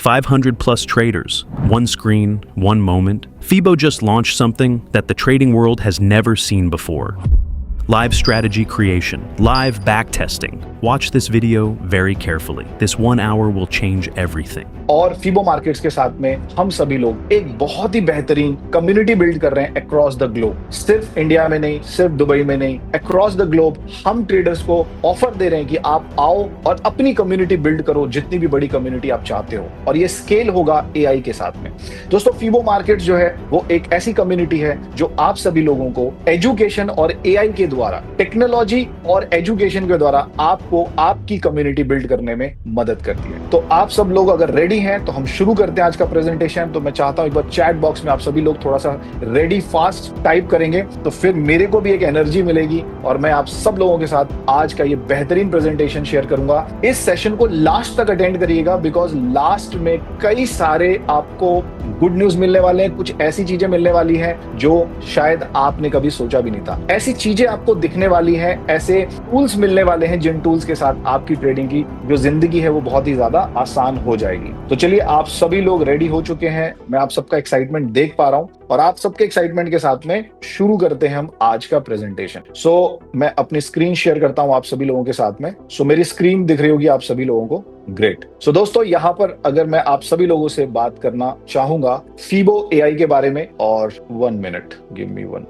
500 plus traders, one screen, one moment. FIBO just launched something that the trading world has never seen before. Live strategy creation, live backtesting. Watch this video very carefully. This 1 hour will change everything. और FIBO markets के साथ में हम सभी लोग एक बहुत ही बेहतरीन कम्युनिटी बिल्ड कर रहे हैं अक्रॉस द ग्लोब। सिर्फ इंडिया में नहीं, सिर्फ दुबई में नहीं, अक्रॉस द ग्लोब हम ट्रेडर्स को ऑफर दे रहे हैं कि आप आओ और अपनी कम्युनिटी बिल्ड करो, जितनी भी बड़ी कम्युनिटी आप चाहते हो, और ये स्केल होगा AI के साथ में। दोस्तों, FIBO मार्केट्स जो है वो एक ऐसी कम्युनिटी है जो आप सभी लोगों को एजुकेशन और AI के द्वारा, टेक्नोलॉजी और एजुकेशन के द्वारा आपको आपकी कम्युनिटी बिल्ड करने में मदद करती है। तो आप सब लोग अगर रेडी हैं तो हम शुरू करते हैं आज का प्रेजेंटेशन। तो मैं चाहता हूं एक बार चैट बॉक्स में आप सभी लोग थोड़ा सा रेडी फास्ट टाइप करेंगे, तो फिर मेरे को भी एक एनर्जी मिलेगी और मैं आप सब लोगों के साथ आज का ये बेहतरीन प्रेजेंटेशन शेयर करूंगा। इस सेशन को लास्ट तक अटेंड करिएगा, बिकॉज लास्ट में कई सारे आपको गुड न्यूज मिलने वाले हैं, कुछ ऐसी चीजें मिलने वाली हैं जो शायद आपने कभी सोचा भी नहीं था। ऐसी चीजें आपको दिखने वाली हैं, ऐसे टूल्स मिलने वाले हैं जिन टूल्स के साथ आपकी ट्रेडिंग की जो जिंदगी है वो बहुत ही ज्यादा आसान हो जाएगी। तो चलिए, आप सभी लोग रेडी हो चुके हैं, मैं आप सबका एक्साइटमेंट देख पा रहा हूं, और आप सबके एक्साइटमेंट के साथ में शुरू करते हैं हम आज का प्रेजेंटेशन। मैं अपनी स्क्रीन शेयर करता हूं आप सभी लोगों के साथ में। मेरी स्क्रीन दिख रही होगी आप सभी लोगों को। ग्रेट। दोस्तों, यहां पर अगर मैं आप सभी लोगों से बात करना चाहूंगा FIBO AI के बारे में, और 1 मिनट, गिव मी 1।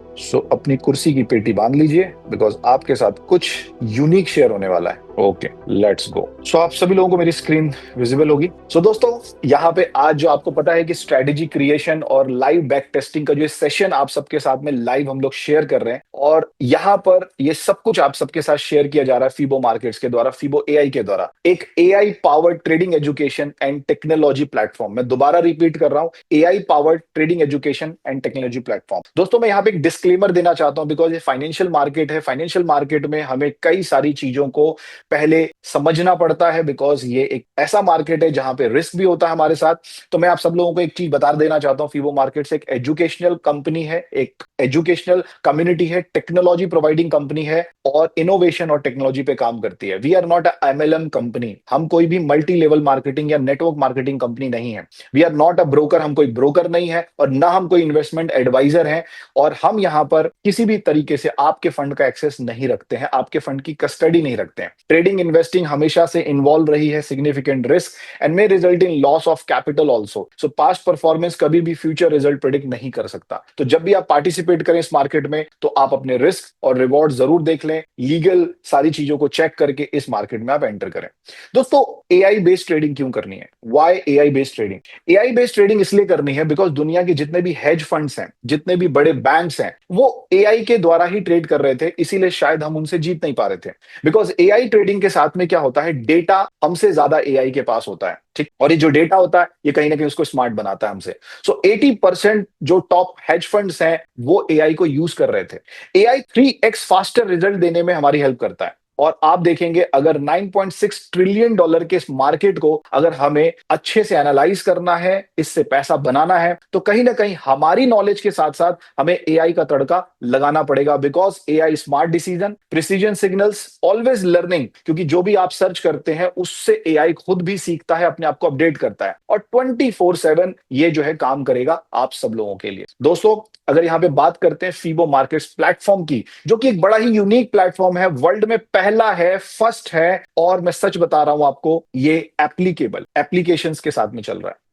अपनी कुर्सी की पेटी बांध लीजिए, बिकॉज आपके साथ कुछ यूनिक शेयर होने वाला है। Okay, let's go. आप सभी लोगों को मेरी स्क्रीन विजिबल होगी। दोस्तों, यहाँ पे आज जो आपको पता है कि स्ट्रेटेजी क्रिएशन और लाइव बैक टेस्टिंग का जो सेशन आप सबके साथ में लाइव हम लोग शेयर कर रहे हैं, और यहाँ पर ये सब कुछ आप सबके साथ शेयर किया जा रहा है FIBO मार्केट्स के द्वारा, FIBO AI के द्वारा, एक AI powered trading education and technology platform. मैं दोबारा रिपीट कर रहा हूं, AI powered trading education and technology platform. दोस्तों, मैं यहाँ पे एक डिस्क्लेमर देना चाहता हूं, बिकॉज ये फाइनेंशियल मार्केट है। फाइनेंशियल मार्केट में हमें कई सारी चीजों को पहले समझना पड़ता है, बिकॉज ये एक ऐसा मार्केट है जहां पे रिस्क भी होता है हमारे साथ। तो मैं आप सब लोगों को एक चीज बता देना चाहता हूं, FIBO मार्केट्स एक एजुकेशनल कंपनी है, एक एजुकेशनल कम्युनिटी है, टेक्नोलॉजी प्रोवाइडिंग कंपनी है, और इनोवेशन और टेक्नोलॉजी पे काम करती है। We are not a MLM company, हम कोई भी मल्टी लेवल मार्केटिंग या नेटवर्क मार्केटिंग कंपनी नहीं है। We are not a broker, हम कोई ब्रोकर नहीं है, और ना हम कोई इन्वेस्टमेंट एडवाइजर हैं, और हम यहाँ पर किसी भी तरीके से आपके फंड का एक्सेस नहीं रखते हैं, आपके फंड की कस्टडी नहीं रखते हैं। ट्रेडिंग इन्वेस्टिंग हमेशा से इन्वॉल्व रही है significant risk and may result in loss of capital also. Past performance कभी भी फ्यूचर रिजल्ट प्रेडिक्ट नहीं कर सकता। तो जब भी आप पार्टिसिपेट करें इस मार्केट में, तो आप अपने रिस्क और रिवॉर्ड जरूर देख लें, लीगल सारी चीजों को चेक करके इस मार्केट में आप एंटर करें। दोस्तों, AI बेस्ड ट्रेडिंग क्यों करनी है? Why AI based trading? AI based trading इसलिए करनी है बिकॉज दुनिया के जितने भी हेज फंड्स हैं, जितने भी बड़े बैंक्स हैं, वो AI के द्वारा ही ट्रेड कर रहे थे, इसीलिए शायद हम उनसे जीत नहीं पा रहे थे। बिकॉज AI ट्रेडिंग के साथ में क्या होता है, डेटा हमसे ज्यादा AI के पास होता है, ठीक, और ये जो डेटा होता है ये कहीं ना कहीं उसको स्मार्ट बनाता है हमसे। 80% जो टॉप हेज फंड्स हैं वो AI को यूज कर रहे थे। AI 3x फास्टर रिजल्ट देने में हमारी हेल्प करता है, और आप देखेंगे अगर $9.6 ट्रिलियन के इस मार्केट को अगर हमें अच्छे से एनालाइज करना है, इससे पैसा बनाना है, तो कहीं ना कहीं हमारी नॉलेज के साथ साथ हमें AI का तड़का लगाना पड़ेगा। Because AI smart decision, precision signals, always learning, क्योंकि जो भी आप सर्च करते हैं उससे AI खुद भी सीखता है, अपने आप को अपडेट करता है, और 24/7 ये जो है काम करेगा आप सब लोगों के लिए। दोस्तों, अगर यहां पे बात करते हैं FIBO मार्केट्स प्लेटफॉर्म की, जो कि एक बड़ा ही यूनिक प्लेटफॉर्म है, वर्ल्ड में पहला है, फर्स्ट है, और मैं सच बता रहा हूं आपको, ये एप्लीकेबल एप्लीकेशंस के साथ में चल रहा है।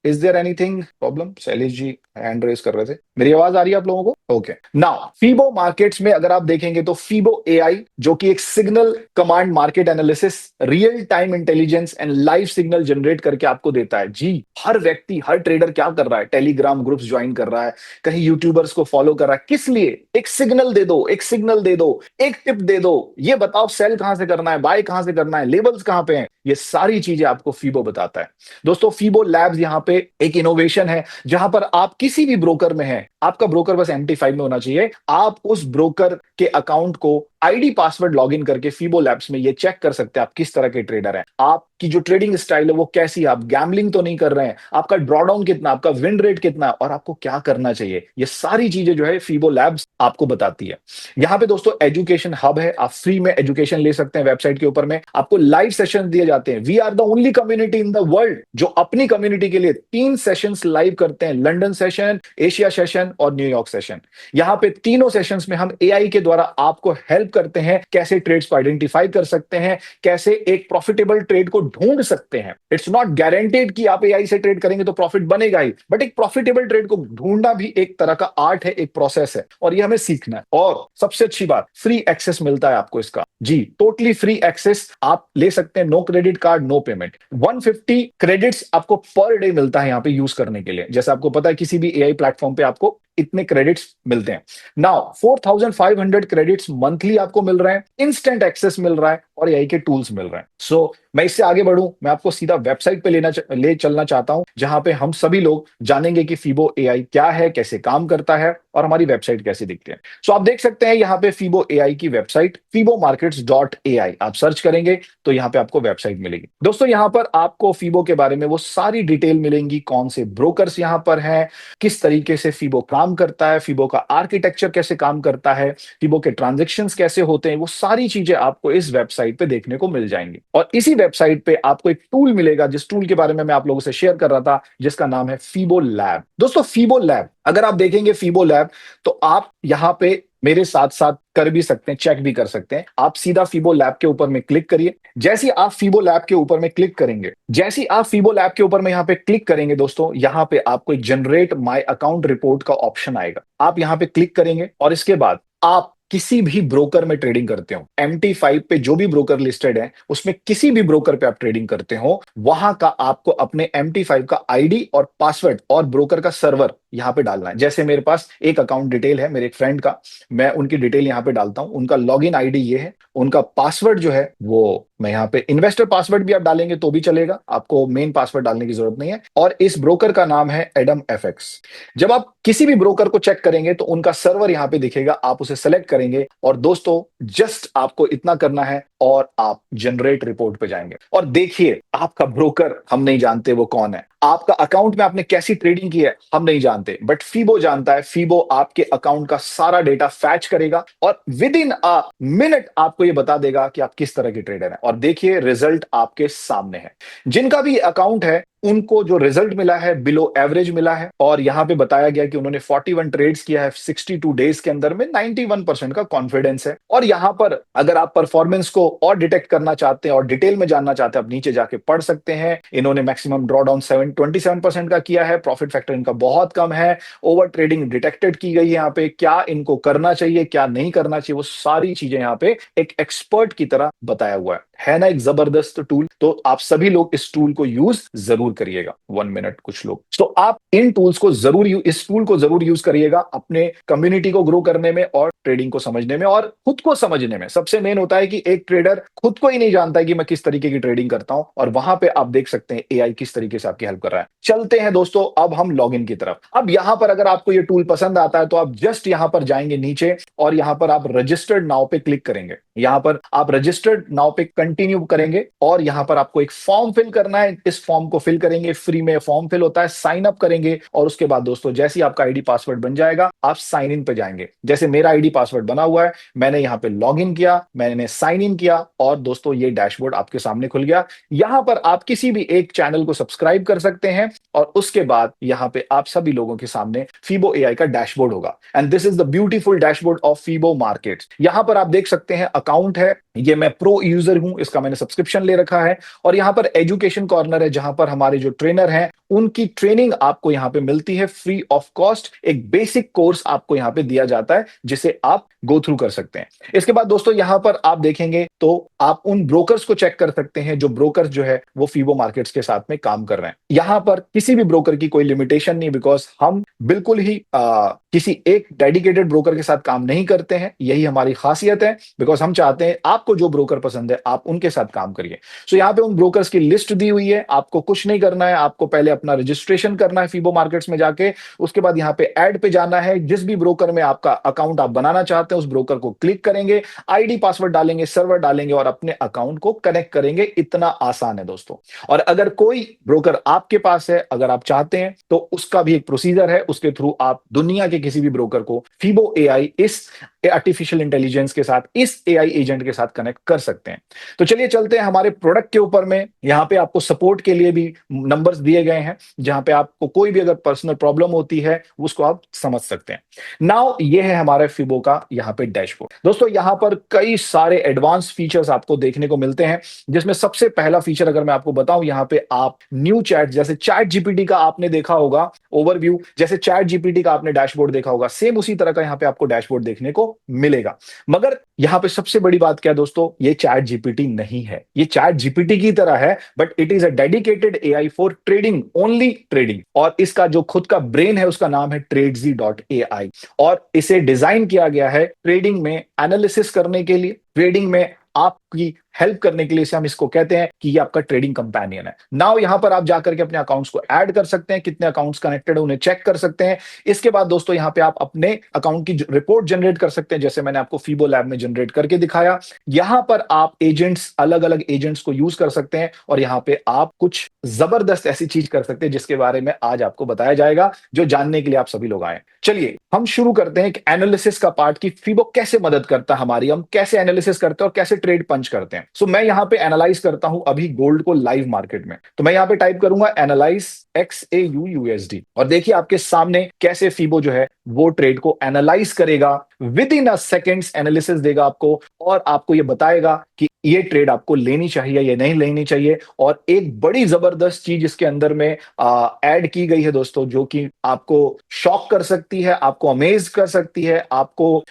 Is there anything problem? Shailesh ji hand raise कर रहे थे, मेरी आवाज आ रही है आप लोगों को? ओके। नाउ FIBO मार्केट्स में अगर आप देखेंगे तो FIBO AI, जो कि एक signal command market analysis, real time intelligence and live signal generate करके आपको देता है। जी, हर व्यक्ति, हर ट्रेडर क्या कर रहा है? टेलीग्राम ग्रुप्स ज्वाइन कर रहा है, कहीं यूट्यूबर्स को फॉलो कर रहा है, किस लिए? एक सिग्नल दे दो, एक सिग्नल दे दो, एक टिप दे दो, ये बताओ सेल कहां से करना है, बाय कहां से करना है, लेवल्स कहां पे हैं, ये सारी चीजें आपको FIBO बताता है। दोस्तों, FIBO लैब्स यहाँ पे एक इनोवेशन है, जहां पर आपकी किसी भी ब्रोकर में है, आपका ब्रोकर बस MT5 में होना चाहिए। आप उस ब्रोकर के अकाउंट को आईडी पासवर्ड लॉगिन करके फीबो लैब्स में ये चेक कर सकते हैं आप किस तरह के ट्रेडर हैं, आपकी जो ट्रेडिंग स्टाइल है वो कैसी है, आप गैम्बलिंग तो नहीं कर रहे हैं, आपका ड्रॉडाउन कितना, आपका विन रेट कितना और आपको क्या करना चाहिए। ये सारी चीजें जो है फीबो लैब्स आपको बताती है। यहाँ पे दोस्तों एजुकेशन हब है, आप फ्री में एजुकेशन ले सकते हैं। वेबसाइट के ऊपर में आपको लाइव सेशन दिए जाते हैं। We are the only community in the world जो अपनी कम्युनिटी के लिए 3 सेशंस लाइव करते हैं, लंदन सेशन, एशिया सेशन और न्यूयॉर्क सेशन। यहाँ पे तीनों सेशंस में हम एआई के द्वारा आपको हेल्प करते हैं, कैसे ट्रेड्स को आइडेंटिफाई कर सकते हैं, कैसे एक प्रॉफिटेबल ट्रेड को ढूंढ सकते हैं। इट्स नॉट गारंटेड कि आप एआई से ट्रेड करेंगे तो प्रॉफिट बनेगा ही, बट एक प्रॉफिटेबल ट्रेड को ढूंढना भी एक तरह का आर्ट है, एक प्रोसेस है और ये हमें सीखना है। और सबसे अच्छी बात, फ्री एक्सेस मिलता है आपको इसका। जी, टोटली फ्री एक्सेस आप ले सकते हैं, no credit card, no payment. 150 credits आपको पर डे मिलता है यहाँ पे यूज करने के लिए। जैसे आपको पता है किसी भी एआई प्लेटफॉर्म पे आपको इतने क्रेडिट्स मिलते हैं। नाउ 4500 क्रेडिट्स मंथली आपको मिल रहे हैं, इंस्टेंट एक्सेस मिल रहा है और एआई के टूल्स मिल रहे हैं। सो मैं इससे आगे बढ़ूं, मैं आपको सीधा वेबसाइट पे ले चलना चाहता हूं जहां पे हम सभी लोग जानेंगे कि फीबो एआई क्या है, कैसे काम करता है और हमारी वेबसाइट कैसे दिखती है। सो आप देख सकते हैं यहाँ पे फीबो एआई की वेबसाइट fibomarkets.ai आप सर्च करेंगे तो यहाँ पे आपको वेबसाइट मिलेगी। दोस्तों यहाँ पर आपको फीबो के बारे में वो सारी डिटेल मिलेंगी, कौन से ब्रोकर्स यहाँ पर हैं, किस तरीके से फीबो काम करता है, फीबो का आर्किटेक्चर कैसे काम करता है, फीबो के ट्रांजैक्शंस कैसे होते हैं, वो सारी चीजें आपको इस वेबसाइट पे देखने को मिल जाएंगी। और इसी वेबसाइट पे आपको एक टूल मिलेगा, जिस टूल के बारे में मैं आप लोगों से शेयर कर रहा था, जिसका नाम है फीबो लैब। दोस्तों फीबो लैब, अगर आप देखेंगे फीबो लैब तो आप यहां पे मेरे साथ साथ कर भी सकते हैं, चेक भी कर सकते हैं। आप सीधा फीबो लैब के ऊपर में क्लिक करिए। जैसे आप फीबो लैब के ऊपर में क्लिक करेंगे, जैसे आप फीबो लैब के ऊपर में यहां पे क्लिक करेंगे दोस्तों, यहां पे आपको एक जनरेट माय अकाउंट रिपोर्ट का ऑप्शन आएगा। आप यहां पे क्लिक करेंगे और इसके बाद आप किसी भी ब्रोकर में ट्रेडिंग करते हो, MT5 पे जो भी ब्रोकर लिस्टेड है उसमें किसी भी ब्रोकर पे आप ट्रेडिंग करते हो, वहां का आपको अपने MT5 का आईडी और पासवर्ड और ब्रोकर का सर्वर यहां पे डालना है। जैसे मेरे पास एक अकाउंट डिटेल है मेरे एक फ्रेंड का, मैं उनकी डिटेल यहां पे डालता हूं। उनका लॉगिन आईडी ये है, उनका पासवर्ड जो है वो मैं यहाँ पे इन्वेस्टर पासवर्ड भी आप डालेंगे तो भी चलेगा, आपको मेन पासवर्ड डालने की जरूरत नहीं है। और इस ब्रोकर का नाम है एडम FX। जब आप किसी भी ब्रोकर को चेक करेंगे तो उनका सर्वर यहाँ पे दिखेगा, आप उसे सेलेक्ट करेंगे और दोस्तों जस्ट आपको इतना करना है और आप जनरेट रिपोर्ट पे जाएंगे। और देखिए आपका ब्रोकर हम नहीं जानते वो कौन है, आपका अकाउंट में आपने कैसी ट्रेडिंग की है हम नहीं जानते, बट फीबो जानता है। फीबो आपके अकाउंट का सारा डेटा फैच करेगा और विद इन अ मिनट आपको ये बता देगा कि आप किस तरह के ट्रेडर हैं। और देखिए रिजल्ट आपके सामने है। जिनका भी अकाउंट है उनको जो रिजल्ट मिला है बिलो एवरेज मिला है। और यहां पे बताया गया कि उन्होंने 41 ट्रेड्स किया है 62 डेज के अंदर में, 91% का कॉन्फिडेंस है। और यहां पर अगर आप परफॉर्मेंस को और डिटेक्ट करना चाहते हैं और डिटेल में जानना चाहते हैं, आप नीचे जाके पढ़ सकते हैं। इन्होंने मैक्सिमम ड्रॉडाउन 27% का किया है, प्रॉफिट फैक्टर इनका बहुत कम है, ओवर ट्रेडिंग डिटेक्टेड की गई है। यहाँ पे क्या इनको करना चाहिए क्या नहीं करना चाहिए वो सारी चीजें यहाँ पे एक एक्सपर्ट की तरह बताया हुआ है ना, एक जबरदस्त टूल। तो आप सभी लोग इस टूल को यूज जरूर करिएगा। 1 मिनट कुछ लोग, तो आप इन टूल्स को जरूर इस टूल को जरूर यूज करिएगा अपने कम्युनिटी को ग्रो करने में और ट्रेडिंग को समझने में और खुद को समझने में। सबसे मेन होता है कि एक ट्रेडर खुद को ही नहीं जानता है कि मैं किस तरीके की ट्रेडिंग करता हूं, और वहां पे आप देख सकते हैं एआई किस तरीके से आपकी हेल्प कर रहा है। चलते हैं दोस्तों अब हम लॉगिन की तरफ। अब यहां पर अगर आपको ये टूल पसंद आता है तो आप जस्ट यहां पर जाएंगे नीचे और यहां पर आप रजिस्टर्ड नाउ पे क्लिक करेंगे। यहां पर आप रजिस्टर्ड नाउ पे कंटिन्यू करेंगे और यहां पर आपको एक फॉर्म फिल करना है। इस फॉर्म को फिल करेंगे, फ्री में फॉर्म फिल होता है, साइन अप करेंगे और उसके बाद दोस्तों जैसे ही आपका आईडी पासवर्ड बन जाएगा आप साइन इन पे जाएंगे। जैसे मेरा आईडी पासवर्ड बना हुआ है, मैंने यहां पे लॉग इन किया, मैंने साइन इन किया और दोस्तों ये डैशबोर्ड आपके सामने खुल गया। यहां पर आप किसी भी एक चैनल को सब्सक्राइब कर सकते हैं और उसके बाद यहां पे आप सभी लोगों के सामने फीबो एआई का डैशबोर्ड होगा। And this is the beautiful dashboard of Fibo markets. यहां पर आप देख सकते हैं अकाउंट है, ये मैं प्रो यूजर हूं, इसका मैंने सब्सक्रिप्शन ले रखा है। और यहां पर एजुकेशन कॉर्नर है जहां पर हमारे जो ट्रेनर हैं उनकी ट्रेनिंग आपको यहां पे मिलती है फ्री ऑफ कॉस्ट। एक बेसिक कोर्स आपको यहां पे दिया जाता है जिसे आप गो थ्रू कर सकते हैं। इसके बाद दोस्तों यहां पर आप देखेंगे तो आप उन ब्रोकर्स को चेक कर सकते हैं जो ब्रोकर्स जो है वो फीबो मार्केट्स के साथ में काम कर रहे हैं। यहां पर किसी भी ब्रोकर की कोई लिमिटेशन नहीं, बिकॉज हम बिल्कुल ही किसी एक डेडिकेटेड ब्रोकर के साथ काम नहीं करते हैं। यही हमारी खासियत है, बिकॉज हम चाहते हैं आपको जो ब्रोकर पसंद है आप उनके साथ काम करिए। सो यहाँ पे उन ब्रोकर्स की लिस्ट दी हुई है, आपको कुछ नहीं करना है, आपको पहले अपना रजिस्ट्रेशन करना है फीबो मार्केट्स में जाके, उसके बाद यहाँ पे ऐड पे जाना है, जिस भी ब्रोकर में आपका अकाउंट आप बनाना चाहते हैं उस ब्रोकर को क्लिक करेंगे, आईडी पासवर्ड डालेंगे, सर्वर डालेंगे और अपने अकाउंट को कनेक्ट करेंगे। इतना आसान है दोस्तों। और अगर कोई ब्रोकर आपके पास है, अगर आप चाहते हैं तो उसका भी एक प्रोसीजर है, उसके थ्रू आप दुनिया के किसी भी ब्रोकर को फीबो एआई इस आर्टिफिशियल इंटेलिजेंस के साथ, इस एआई एजेंट के साथ कनेक्ट कर सकते हैं। तो चलिए चलते हैं हमारे प्रोडक्ट के ऊपर में। यहां पे आपको सपोर्ट के लिए भी नंबर्स दिए गए हैं, जहां पे आपको कोई भी अगर पर्सनल प्रॉब्लम होती है उसको आप समझ सकते हैं। नाउ ये है हमारे फीबो का यहाँ पे डैशबोर्ड। दोस्तों यहां पर कई सारे एडवांस फीचर्स आपको देखने को मिलते हैं, जिसमें सबसे पहला फीचर अगर मैं आपको बताऊं, यहाँ पे आप न्यू चैट, जैसे चैट जीपीटी का आपने देखा होगा ओवरव्यू, जैसे चैट जीपीटी का आपने डैशबोर्ड देखा होगा, सेम उसी तरह का यहाँ पे आपको डैशबोर्ड देखने को मिलेगा। मगर यहाँ पे सबसे बड़ी बात क्या है दोस्तों, ये चैट जीपीटी नहीं है। ये चैट जीपीटी की तरह है, but it is a dedicated AI for trading, only trading. और इसका जो खुद का ब्रेन है उसका नाम है TradeZ.ai, और इसे डिजाइन किया गया है ट्रेडिंग में एनालिसिस करने के लिए, ट्रेडिंग में आपकी हेल्प करने के लिए। हम इसको कहते हैं कि ये आपका ट्रेडिंग कंपेनियन है। नाउ यहां पर आप जाकर के अपने अकाउंट्स को ऐड कर सकते हैं, कितने अकाउंट्स कनेक्टेड है उन्हें चेक कर सकते हैं। इसके बाद दोस्तों यहां पे आप अपने अकाउंट की रिपोर्ट जनरेट कर सकते हैं, जैसे मैंने आपको फीबो लैब में जनरेट करके दिखाया। यहां पर आप एजेंट्स, अलग अलग एजेंट्स को यूज कर सकते हैं, और यहां पे आप कुछ जबरदस्त ऐसी चीज कर सकते हैं जिसके बारे में आज आपको बताया जाएगा, जो जानने के लिए आप सभी लोग आए। चलिए हम शुरू करते हैं एनालिसिस का पार्ट, की फीबो कैसे मदद करता है हमारी, हम कैसे एनालिसिस करते हैं और कैसे ट्रेड पंच करते हैं। सो मैं यहां पे एनालाइज करता हूं अभी गोल्ड को लाइव मार्केट में। तो मैं यहां पे टाइप करूंगा एनालाइज XAUUSD, और देखिए आपके सामने कैसे फीबो जो है वो ट्रेड को एनालाइज करेगा, with in a seconds analysis देगा आपको, और आपको ये बताएगा कि ये ट्रेड आपको लेनी चाहिए या नहीं लेनी चाहिए। और एक बड़ी जबरदस्त चीज इसके अंदर में ऐड की गई है दोस्तों, जो कि आपको शॉक कर सकती है, आपको अमेज कर सकती है, आपको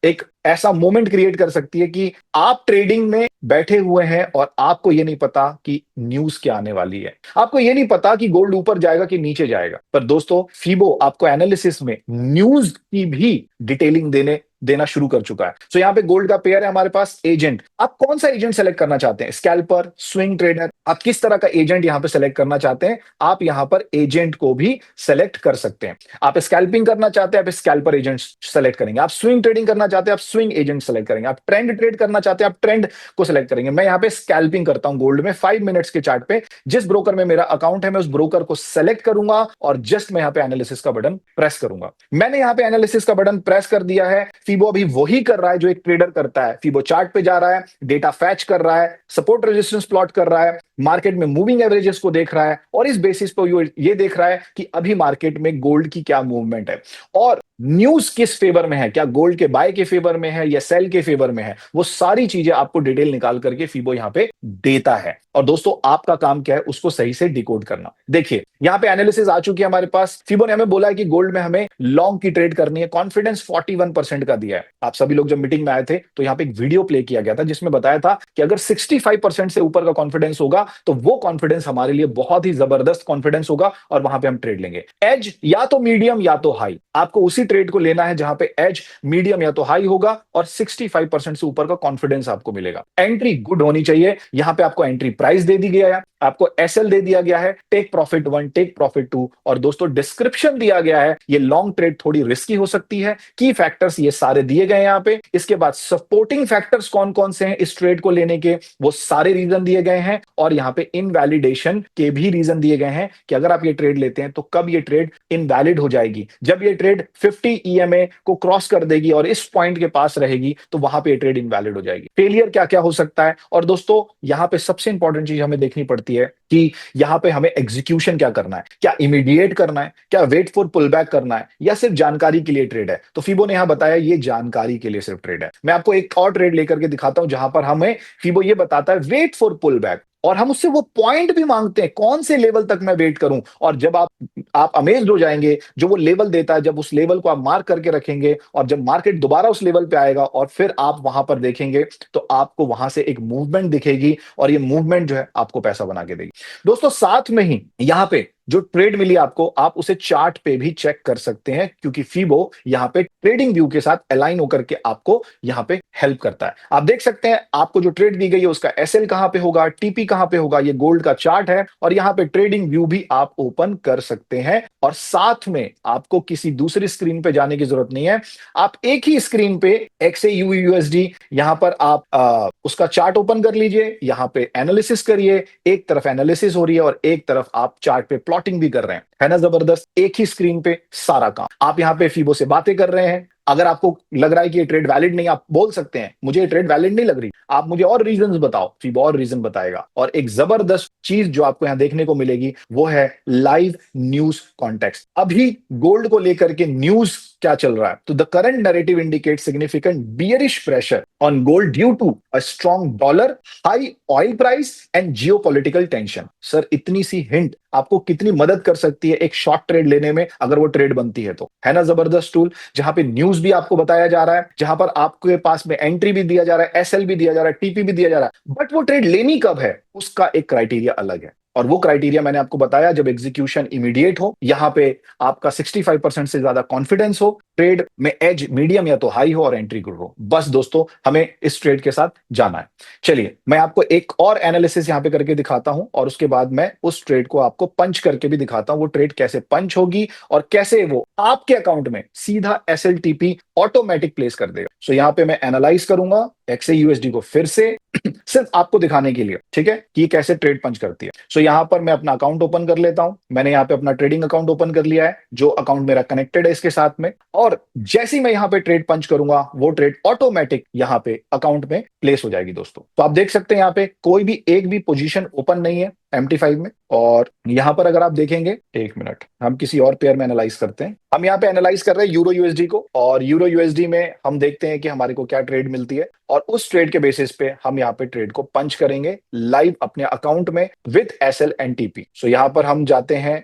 एक ऐसा मोमेंट क्रिएट कर सकती है कि आप ट्रेडिंग में बैठे हुए हैं और आपको ये नहीं पता कि न्यूज क्या आने वाली है, आपको ये नहीं पता कि गोल्ड ऊपर जाएगा कि नीचे जाएगा। पर दोस्तों फीबो आपको एनालिसिस में न्यूज की भी डिटेलिंग देना शुरू कर चुका है। सो यहाँ पे गोल्ड का पेयर है हमारे पास, एजेंट। आप कौन सा एजेंट सेलेक्ट करना चाहते हैं, स्कैल्पर, स्विंग ट्रेडर, आप किस तरह का एजेंट यहाँ पे सेलेक्ट करना चाहते हैं, आप यहाँ पर एजेंट को भी सेलेक्ट कर सकते हैं। आप स्कैल्पिंग करना चाहते हैं, आप स्कैल्पर एजेंट सेलेक्ट करेंगे। आप स्विंग ट्रेडिंग करना चाहते हैं, आप स्विंग एजेंट सेलेक्ट करेंगे। आप ट्रेंड ट्रेड करना चाहते हैं, आप ट्रेंड को सेलेक्ट करेंगे। मैं यहाँ पे स्कैल्पिंग करता हूं गोल्ड में 5 मिनट्स के चार्ट पे। जिस ब्रोकर में मेरा अकाउंट है मैं उस ब्रोकर को सेलेक्ट करूंगा, और जस्ट मैं यहाँ पे एनालिसिस का बटन प्रेस करूंगा। मैंने यहाँ पे एनालिसिस का बटन प्रेस कर दिया है। फीबो अभी वही कर रहा है जो एक ट्रेडर करता है। फीबो चार्ट पे जा रहा है, डेटा फैच कर रहा है, सपोर्ट रेजिस्टेंस प्लॉट कर रहा है, मार्केट में मूविंग एवरेजेस को देख रहा है, और इस बेसिस पर ये देख रहा है कि अभी मार्केट में गोल्ड की क्या मूवमेंट है, और न्यूज किस फेवर में है, क्या गोल्ड के बाय के फेवर में है या सेल के फेवर में है। वो सारी चीजें आपको डिटेल निकाल करके फीबो यहां पे देता है। और दोस्तों आपका काम क्या है, उसको सही से डिकोड करना। देखिए यहां पे एनालिसिस आ चुकी है हमारे पास। फीबो ने हमें बोला है कि गोल्ड में हमें लॉन्ग की ट्रेड करनी है, कॉन्फिडेंस 41% का दिया है। आप सभी लोग जब मीटिंग में आए थे तो यहां पे एक वीडियो प्ले किया गया था जिसमें बताया था कि अगर 65% से ऊपर का कॉन्फिडेंस होगा तो वो कॉन्फिडेंस हमारे लिए बहुत ही जबरदस्त कॉन्फिडेंस होगा, और वहां पे हम ट्रेड लेंगे। एज या तो मीडियम या तो हाई, आपको उसी ट्रेड को लेना है जहां पे एज मीडियम या तो हाई होगा और 65% से ऊपर का कॉन्फिडेंस आपको मिलेगा। एंट्री गुड होनी चाहिए। यहां पे आपको एंट्री प्राइस दे दी गया है, आपको एसएल दे दिया गया है, टेक प्रॉफिट 1, टेक प्रॉफिट 2, और दोस्तों डिस्क्रिप्शन दिया गया है। ये लॉन्ग ट्रेड थोड़ी रिस्की हो सकती है। की फैक्टर्स ये सारे दिए गए हैं यहां पे। इसके बाद सपोर्टिंग फैक्टर्स कौन कौन से हैं इस ट्रेड को लेने के, वो सारे रीजन दिए गए हैं, और यहां पे इनवैलिडेशन के भी रीजन दिए गए हैं कि अगर आप ये ट्रेड लेते हैं तो कब ये ट्रेड इनवैलिड हो जाएगी। जब ये ट्रेड 50 ईएमए को क्रॉस कर देगी और इस पॉइंट के पास रहेगी तो वहां पे ट्रेड इनवैलिड हो जाएगी। फेलियर क्या क्या हो सकता है, और दोस्तों यहां पे सबसे इंपॉर्टेंट चीज हमें देखनी पड़ती है कि यहां पे हमें एग्जीक्यूशन क्या करना है, क्या इमीडिएट करना है, क्या वेट फॉर पुल बैक करना है, या सिर्फ जानकारी के लिए ट्रेड है। तो फीबो ने यहां बताया ये जानकारी के लिए सिर्फ ट्रेड है। मैं आपको एक और ट्रेड लेकर के दिखाता हूं जहां पर हमें फीबो ये बताता है वेट फॉर पुल बैक, और हम उससे वो पॉइंट भी मांगते हैं कौन से लेवल तक मैं वेट करूं। और जब आप अमेज्ड हो जाएंगे, जो वो लेवल देता है, जब उस लेवल को आप मार्क करके रखेंगे और जब मार्केट दोबारा उस लेवल पे आएगा और फिर आप वहां पर देखेंगे तो आपको वहां से एक मूवमेंट दिखेगी, और ये मूवमेंट जो है आपको पैसा बना के देगी। दोस्तों साथ में ही यहां पे जो ट्रेड मिली आपको, आप उसे चार्ट पे भी चेक कर सकते हैं, क्योंकि फीबो यहाँ पे ट्रेडिंग व्यू के साथ अलाइन होकर के आपको यहाँ पे हेल्प करता है। आप देख सकते हैं आपको जो ट्रेड दी गई है उसका एसएल कहां पे होगा, टीपी कहां पे होगा, ये गोल्ड का चार्ट है, और यहाँ पे ट्रेडिंग व्यू भी आप ओपन कर सकते हैं। और साथ में आपको किसी दूसरी स्क्रीन पे जाने की जरूरत नहीं है, आप एक ही स्क्रीन पे XAU USD यहां पर आप उसका चार्ट ओपन कर लीजिए, यहां पे एनालिसिस करिए, एक तरफ एनालिसिस हो रही है और एक तरफ आप चार्ट पे प्लॉटिंग भी कर रहे हैं, है ना जबरदस्त। एक ही स्क्रीन पे सारा काम। आप यहां पे फीबो से बातें कर रहे हैं, अगर आपको लग रहा है कि ये ट्रेड वैलिड नहीं, आप बोल सकते हैं मुझे ये ट्रेड वैलिड नहीं लग रही, आप मुझे और रीजंस बताओ, फीबो और रीजन बताएगा। और एक जबरदस्त चीज जो आपको यहां देखने को मिलेगी वो है लाइव न्यूज कॉन्टेक्स्ट। अभी गोल्ड को लेकर के न्यूज क्या चल रहा है, तो the current narrative indicate significant bearish pressure on gold due to a strong dollar, high oil price and geopolitical tension. Sir इतनी सी हिंट आपको कितनी मदद कर सकती है एक शॉर्ट ट्रेड लेने में, अगर वो ट्रेड बनती है तो, है ना जबरदस्त टूल, जहां पे न्यूज भी आपको बताया जा रहा है, जहां पर आपके पास में एंट्री भी दिया जा रहा है, एसएल भी दिया जा रहा है, टीपी भी दिया जा रहा है, बट वो ट्रेड लेनी कब है उसका एक क्राइटेरिया अलग है। और वो क्राइटेरिया मैंने आपको बताया, जब एग्जीक्यूशन इमीडिएट हो, यहां पे आपका 65% से ज्यादा कॉन्फिडेंस हो, ट्रेड में एज मीडियम या तो हाई हो और एंट्री गुड हो, बस दोस्तों हमें इस ट्रेड के साथ जाना है। चलिए मैं आपको एक और एनालिसिस यहां पे करके दिखाता हूं, और उसके बाद मैं उस ट्रेड को आपको पंच करके भी दिखाता हूं, वो ट्रेड कैसे पंच होगी और कैसे वो आपके अकाउंट में सीधा SLTP ऑटोमेटिक प्लेस कर देगा। सो यहां पे मैं एनालाइज करूंगा XAUSD को फिर से सिर्फ आपको दिखाने के लिए, ठीक है, कि ये कैसे ट्रेड पंच करती है। सो यहां पर मैं अपना अकाउंट ओपन कर लेता हूं, मैंने यहां पे अपना ट्रेडिंग अकाउंट ओपन कर लिया है, जो अकाउंट मेरा कनेक्टेड है इसके साथ में, और जैसे ही मैं यहां पे ट्रेड पंच करूंगा वो ट्रेड ऑटोमेटिक यहां पे अकाउंट में प्लेस हो जाएगी दोस्तों। तो आप देख सकते हैं यहां पे कोई भी एक भी पोजीशन ओपन नहीं है MT5 में। और यहां पर अगर आप देखेंगे, एक मिनट, हम किसी और पेयर में एनालाइज करते हैं। हम यहां पे एनालाइज कर रहे हैं यूरो यूएसडी को, और यूरो यूएसडी में हम देखते हैं कि हमारे को क्या ट्रेड मिलती है, और उस ट्रेड के बेसिस पे हम यहाँ पे ट्रेड को पंच करेंगे लाइव अपने अकाउंट में विद SL एंड TP। सो यहां पर हम जाते हैं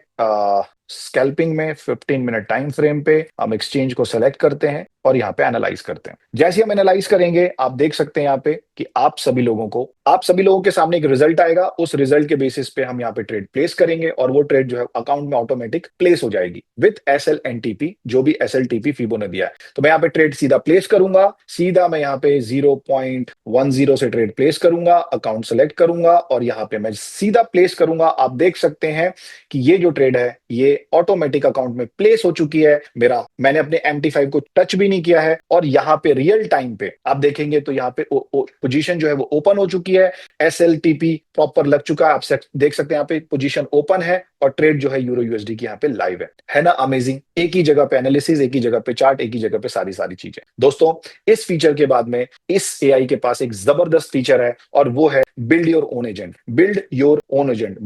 स्कैल्पिंग में 15 मिनट टाइम फ्रेम पे, हम एक्सचेंज को सेलेक्ट करते हैं और यहाँ पे एनालाइज करते हैं। जैसे हम एनालाइज करेंगे आप देख सकते हैं यहाँ पे कि आप सभी लोगों के सामने एक रिजल्ट आएगा, उस रिजल्ट के बेसिस पे हम यहाँ पे ट्रेड प्लेस करेंगे, और वो ट्रेड जो है अकाउंट में ऑटोमेटिक प्लेस हो जाएगी विद SL एंड TP, जो भी SLTP फीबो ने दिया है। तो मैं यहाँ पे ट्रेड सीधा प्लेस करूंगा, सीधा मैं यहाँ पे 0.10 से ट्रेड प्लेस करूंगा, अकाउंट सेलेक्ट करूंगा और यहाँ पे मैं सीधा प्लेस करूंगा। आप देख सकते हैं कि ये जो ट्रेड है ये ऑटोमेटिक अकाउंट में प्लेस हो चुकी है, मैंने अपने MT5 को टच भी नहीं किया है, और यहाँ पे रियल टाइम पे आप देखेंगे तो यहाँ पे पोजीशन जो है वो ओपन हो चुकी है, SLTP प्रॉपर लग चुका है, आप देख सकते हैं यहाँ पे पोजीशन ओपन है, और ट्रेड जो है यूरो यूएसडी की यहाँ पे लाइव है ना अमेजिंग। एक ही जगह पे एनालिसिस, एक ही जगह पे चार्ट, एक ही जगह पे सारी चीजें। दोस्तों इस फीचर के बाद में इस AI के पास एक जबरदस्त फीचर है, और वो है build your own agent. Build your own agent,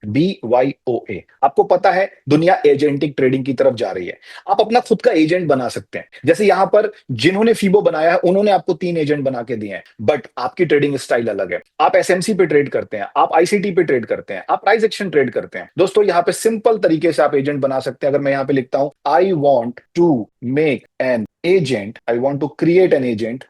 BYOA। आपको पता है दुनिया एजेंटिक ट्रेडिंग की तरफ जा रही है, आप अपना खुद का एजेंट बना सकते हैं। जैसे यहां पर जिन्होंने फीबो बनाया है उन्होंने आपको 3 एजेंट बना के दिए हैं, बट आपकी ट्रेडिंग स्टाइल अलग है। आप SMC पे ट्रेड करते हैं, आप ICT पे ट्रेड करते हैं, आप प्राइस एक्शन ट्रेड करते हैं। दोस्तों यहाँ पे सिंपल तरीके से आप एजेंट बना सकते हैं। अगर मैं यहाँ पे लिखता हूं I want to make an agent, I want to create an agent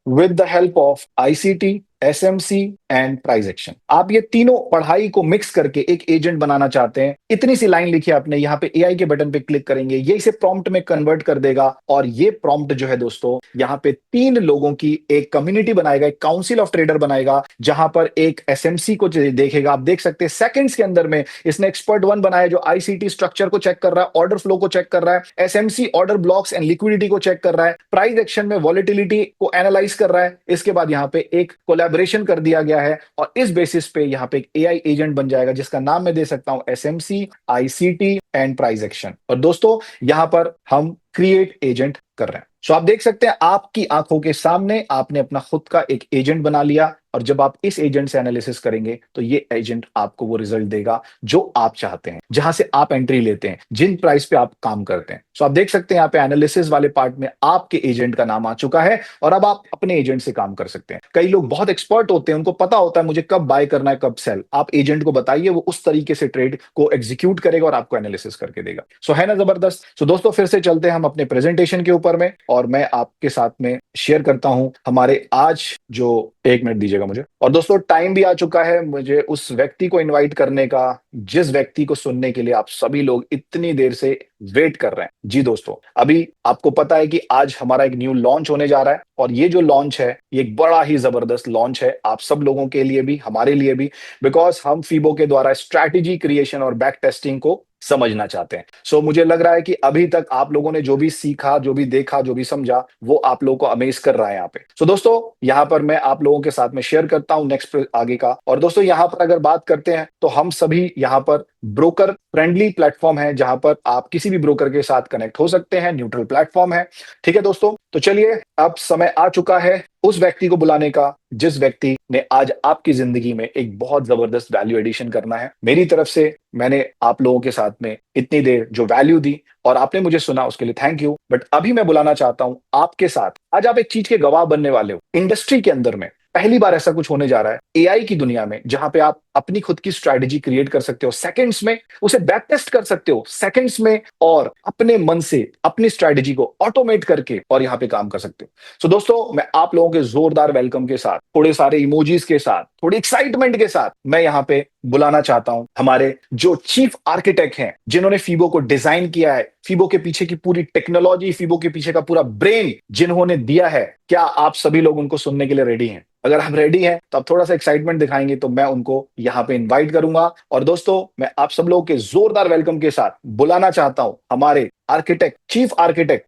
with the help of ICT, SMC and price action. आप ये तीनों पढ़ाई को मिक्स करके एक एजेंट बनाना चाहते हैं, इतनी सी लाइन लिखी आपने, यहाँ पे AI के बटन पे क्लिक करेंगे, ये इसे प्रॉम्प्ट में कन्वर्ट कर देगा, और ये प्रॉम्प्ट जो है दोस्तों यहाँ पे 3 लोगों की एक कम्युनिटी बनाएगा, एक काउंसिल ऑफ ट्रेडर बनाएगा, जहां पर एक SMC को देखेगा। आप देख सकते हैं सेकंड्स के अंदर में इसने एक्सपर्ट 1 बनाया जो ICT स्ट्रक्चर को चेक कर रहा है, ऑर्डर फ्लो को चेक कर रहा है, SMC order blocks and liquidity को चेक कर रहा है, प्राइस एक्शन में वॉलेटिलिटी को एनालाइज कर रहा है। इसके बाद यहाँ पे एक कोलैबोरेशन कर दिया गया है, और इस बेसिस पे यहाँ पे एक AI एजेंट बन जाएगा, जिसका नाम मैं दे सकता हूं SMC, ICT and price action. और दोस्तों यहां पर हम क्रिएट एजेंट कर रहे हैं। सो आप देख सकते हैं आपकी आंखों के सामने आपने अपना खुद का एक एजेंट बना लिया, और जब आप इस एजेंट से एनालिसिस करेंगे तो ये एजेंट आपको वो रिजल्ट देगा जो आप चाहते हैं, जहां से आप एंट्री लेते हैं, जिन प्राइस पे आप काम करते हैं। सो आप देख सकते हैं यहाँ पे एनालिसिस वाले पार्ट में आपके एजेंट का नाम आ चुका है, और अब आप अपने एजेंट से काम कर सकते हैं। कई लोग बहुत एक्सपर्ट होते हैं, उनको पता होता है मुझे कब बाय करना है कब सेल। आप एजेंट को बताइए, वो उस तरीके से ट्रेड को एग्जीक्यूट करेगा और आपको एनालिसिस करके देगा। सो है ना जबरदस्त। सो दोस्तों फिर से चलते हैं हम अपने प्रेजेंटेशन के ऊपर में, और मैं आपके साथ में शेयर करता हूं हमारे आज जो, एक मिनट दीजिएगा पड़ेगा मुझे। और दोस्तों टाइम भी आ चुका है मुझे उस व्यक्ति को इनवाइट करने का, जिस व्यक्ति को सुनने के लिए आप सभी लोग इतनी देर से वेट कर रहे हैं। जी दोस्तों, अभी आपको पता है कि आज हमारा एक न्यू लॉन्च होने जा रहा है, और ये जो लॉन्च है ये एक बड़ा ही जबरदस्त लॉन्च है आप सब लोगों के लिए भी, हमारे लिए भी, बिकॉज हम फीबो के द्वारा स्ट्रैटेजी क्रिएशन और बैक टेस्टिंग को समझना चाहते हैं। सो मुझे लग रहा है कि अभी तक आप लोगों ने जो भी सीखा, जो भी देखा, जो भी समझा, वो आप लोगों को अमेज कर रहा है यहाँ पे। सो दोस्तों, यहाँ पर मैं आप लोगों के साथ में शेयर करता हूँ नेक्स्ट आगे का। और दोस्तों यहाँ पर अगर बात करते हैं तो हम सभी यहाँ पर ब्रोकर फ्रेंडली प्लेटफॉर्म है, जहां पर आप किसी भी ब्रोकर के साथ कनेक्ट हो सकते हैं, न्यूट्रल प्लेटफॉर्म है। ठीक है दोस्तों, तो चलिए अब समय आ चुका है उस व्यक्ति को बुलाने का, जिस व्यक्ति ने आज आपकी जिंदगी में एक बहुत जबरदस्त वैल्यू एडिशन करना है। मेरी तरफ से मैंने आप लोगों के साथ में इतनी देर जो वैल्यू दी और आपने मुझे सुना, उसके लिए थैंक यू। बट अभी मैं बुलाना चाहता हूं आपके साथ, आज आप एक चीज के गवाह बनने वाले हो। इंडस्ट्री के अंदर में पहली बार ऐसा कुछ होने जा रहा है एआई की दुनिया में, जहां पे आप अपनी खुद की स्ट्रैटेजी क्रिएट कर सकते हो सेकंड्स में, उसे बैक टेस्ट कर सकते हो सेकंड्स में, और अपने मन से अपनी स्ट्रैटेजी को ऑटोमेट करके और यहां पे काम कर सकते हो। सो दोस्तों, मैं आप लोगों के जोरदार वेलकम के साथ, थोड़े सारे इमोजीज के साथ, थोड़ी एक्साइटमेंट के साथ मैं यहां पे बुलाना चाहता हूं हमारे जो चीफ आर्किटेक्ट हैं, जिन्होंने फीबो को डिजाइन किया है, फीबो के पीछे की पूरी टेक्नोलॉजी, फीबो के पीछे का पूरा ब्रेन जिन्होंने दिया है। क्या आप सभी लोग उनको सुनने के लिए रेडी हैं? अगर हम रेडी हैं तो आप थोड़ा सा एक्साइटमेंट दिखाएंगे तो मैं उनको यहां पे इनवाइट करूंगा। और दोस्तों, मैं आप सब लोगों के जोरदार वेलकम के साथ बुलाना चाहता हूं हमारे architect, chief architect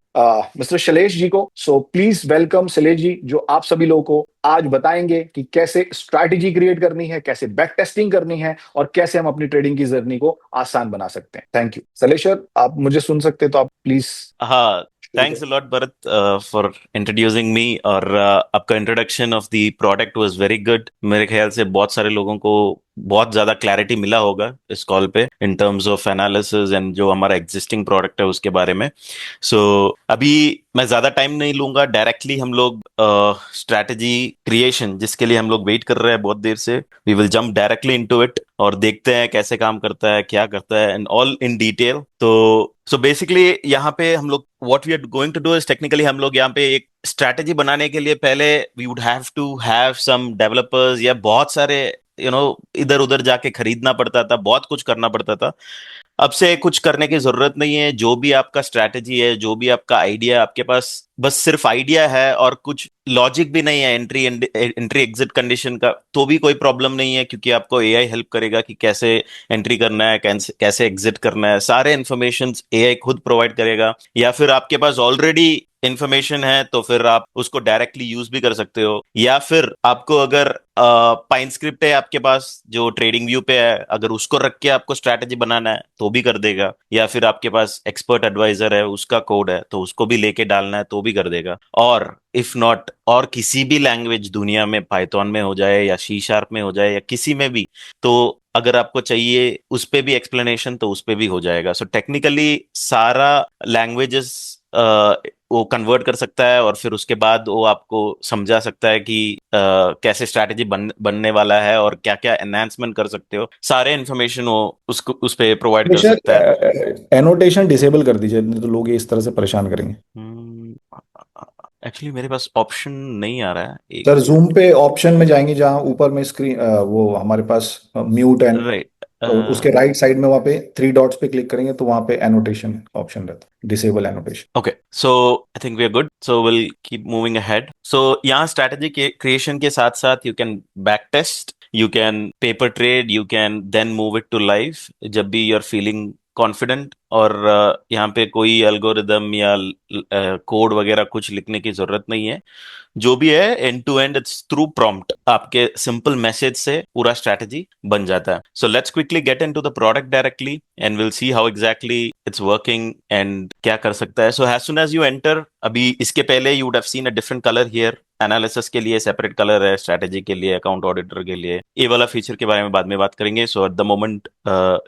mister Shailesh ji को। So please welcome Shailesh ji, जो आप सभी लोगों को आज बताएंगे कि कैसे स्ट्रैटेजी क्रिएट करनी है, कैसे बैक टेस्टिंग करनी है, और कैसे हम अपनी ट्रेडिंग की जर्नी को आसान बना सकते हैं। थैंक यू शैलेश सर, आप मुझे सुन सकते हैं तो आप प्लीज। हाँ, thanks a lot Bharat for introducing me. और आपका introduction of the product was very good. मेरे ख्याल से बहुत सारे लोगों को बहुत ज्यादा क्लैरिटी मिला होगा इस कॉल पे in terms of analysis and जो हमारा एग्जिस्टिंग प्रोडक्ट है उसके बारे में। सो अभी मैं ज्यादा टाइम नहीं लूंगा, डायरेक्टली हम लोग स्ट्रैटेजी क्रिएशन, जिसके लिए हम लोग वेट कर रहे हैं बहुत देर से, we will jump directly into it और देखते हैं कैसे काम करता है, क्या करता है, एंड ऑल इन डिटेल। तो बेसिकली यहाँ पे हम लोग what we are going to do is, technically हम लोग यहाँ पे एक स्ट्रैटेजी बनाने के लिए पहले we would have to have some developers, या बहुत सारे इधर उधर जाके खरीदना पड़ता था, बहुत कुछ करना पड़ता था। अब से कुछ करने की जरूरत नहीं है। जो भी आपका स्ट्रैटेजी है, जो भी आपका आइडिया, आपके पास बस सिर्फ आइडिया है और कुछ लॉजिक भी नहीं है एंट्री एग्जिट कंडीशन का, तो भी कोई प्रॉब्लम नहीं है, क्योंकि आपको एआई हेल्प करेगा कि कैसे एंट्री करना है, कैसे एग्जिट करना है। सारे इन्फॉर्मेशन एआई खुद प्रोवाइड करेगा। या फिर आपके पास ऑलरेडी इंफॉर्मेशन है तो फिर आप उसको डायरेक्टली यूज भी कर सकते हो, या फिर आपको अगर पाइन स्क्रिप्ट है आपके पास जो ट्रेडिंग व्यू पे है, अगर उसको रख के आपको स्ट्रैटेजी बनाना है तो भी कर देगा। या फिर आपके पास एक्सपर्ट एडवाइजर है, उसका कोड है तो उसको भी लेके डालना है तो भी कर देगा। और इफ नॉट, और किसी भी लैंग्वेज दुनिया में, पाइथन में हो जाए या सी शार्प में हो जाए या किसी में भी, तो अगर आपको चाहिए उस पे भी एक्सप्लेनेशन तो उस पे भी हो जाएगा। सो टेक्निकली सारा लैंग्वेजेस वो कन्वर्ट कर सकता है, और फिर उसके बाद वो आपको समझा सकता है कि कैसे स्ट्रैटेजी बनने वाला है और क्या क्या एनहांसमेंट कर सकते हो। सारे इन्फॉर्मेशन वो उसको उस पे प्रोवाइड कर सकता है। एनोटेशन डिसेबल कर दीजिए, नहीं तो लोग ये इस तरह से परेशान करेंगे। एक्चुअली मेरे पास ऑप्शन नहीं आ रहा है एक। सर जूम पे ऑप्शन में जाएंगे, जहां ऊपर में स्क्रीन वो हमारे पास म्यूट एंड, राइट। तो उसके राइट साइड में वहाँ पे थ्री डॉट्स पे क्लिक करेंगे तो वहाँ पे एनोटेशन ऑप्शन रहता है, disable annotation. Okay, so I think we are good, so will keep moving ahead. सो यहाँ स्ट्रैटेजी के क्रिएशन के साथ साथ you can back test, you can paper trade, you can then move it to live जब भी you are feeling confident. और यहाँ पे कोई एल्गोरिदम या कोड वगैरह कुछ लिखने की जरूरत नहीं है। जो भी है end to end it's through prompt, आपके सिंपल मैसेज से पूरा स्ट्रैटेजी बन जाता है। So let's quickly get into the product directly and will see how exactly it's working and क्या कर सकता है। So as soon as you enter, अभी इसके पहले you would have seen a different colour here. Analysis के लिए separate colour है, स्ट्रैटेजी के लिए, अकाउंट ऑडिटर के लिए ये वाला फीचर के बारे में बाद में बात करेंगे। सो एट द मोमेंट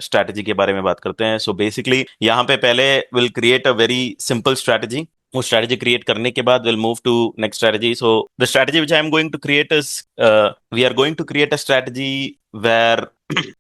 स्ट्रैटेजी के बारे में बात करते हैं। सो बेसिकली यहाँ पे पहले will create a very simple strategy. वो स्ट्रैटेजी क्रिएट करने के बाद will move to next strategy. So the strategy which I am going to create is we are going to create a strategy where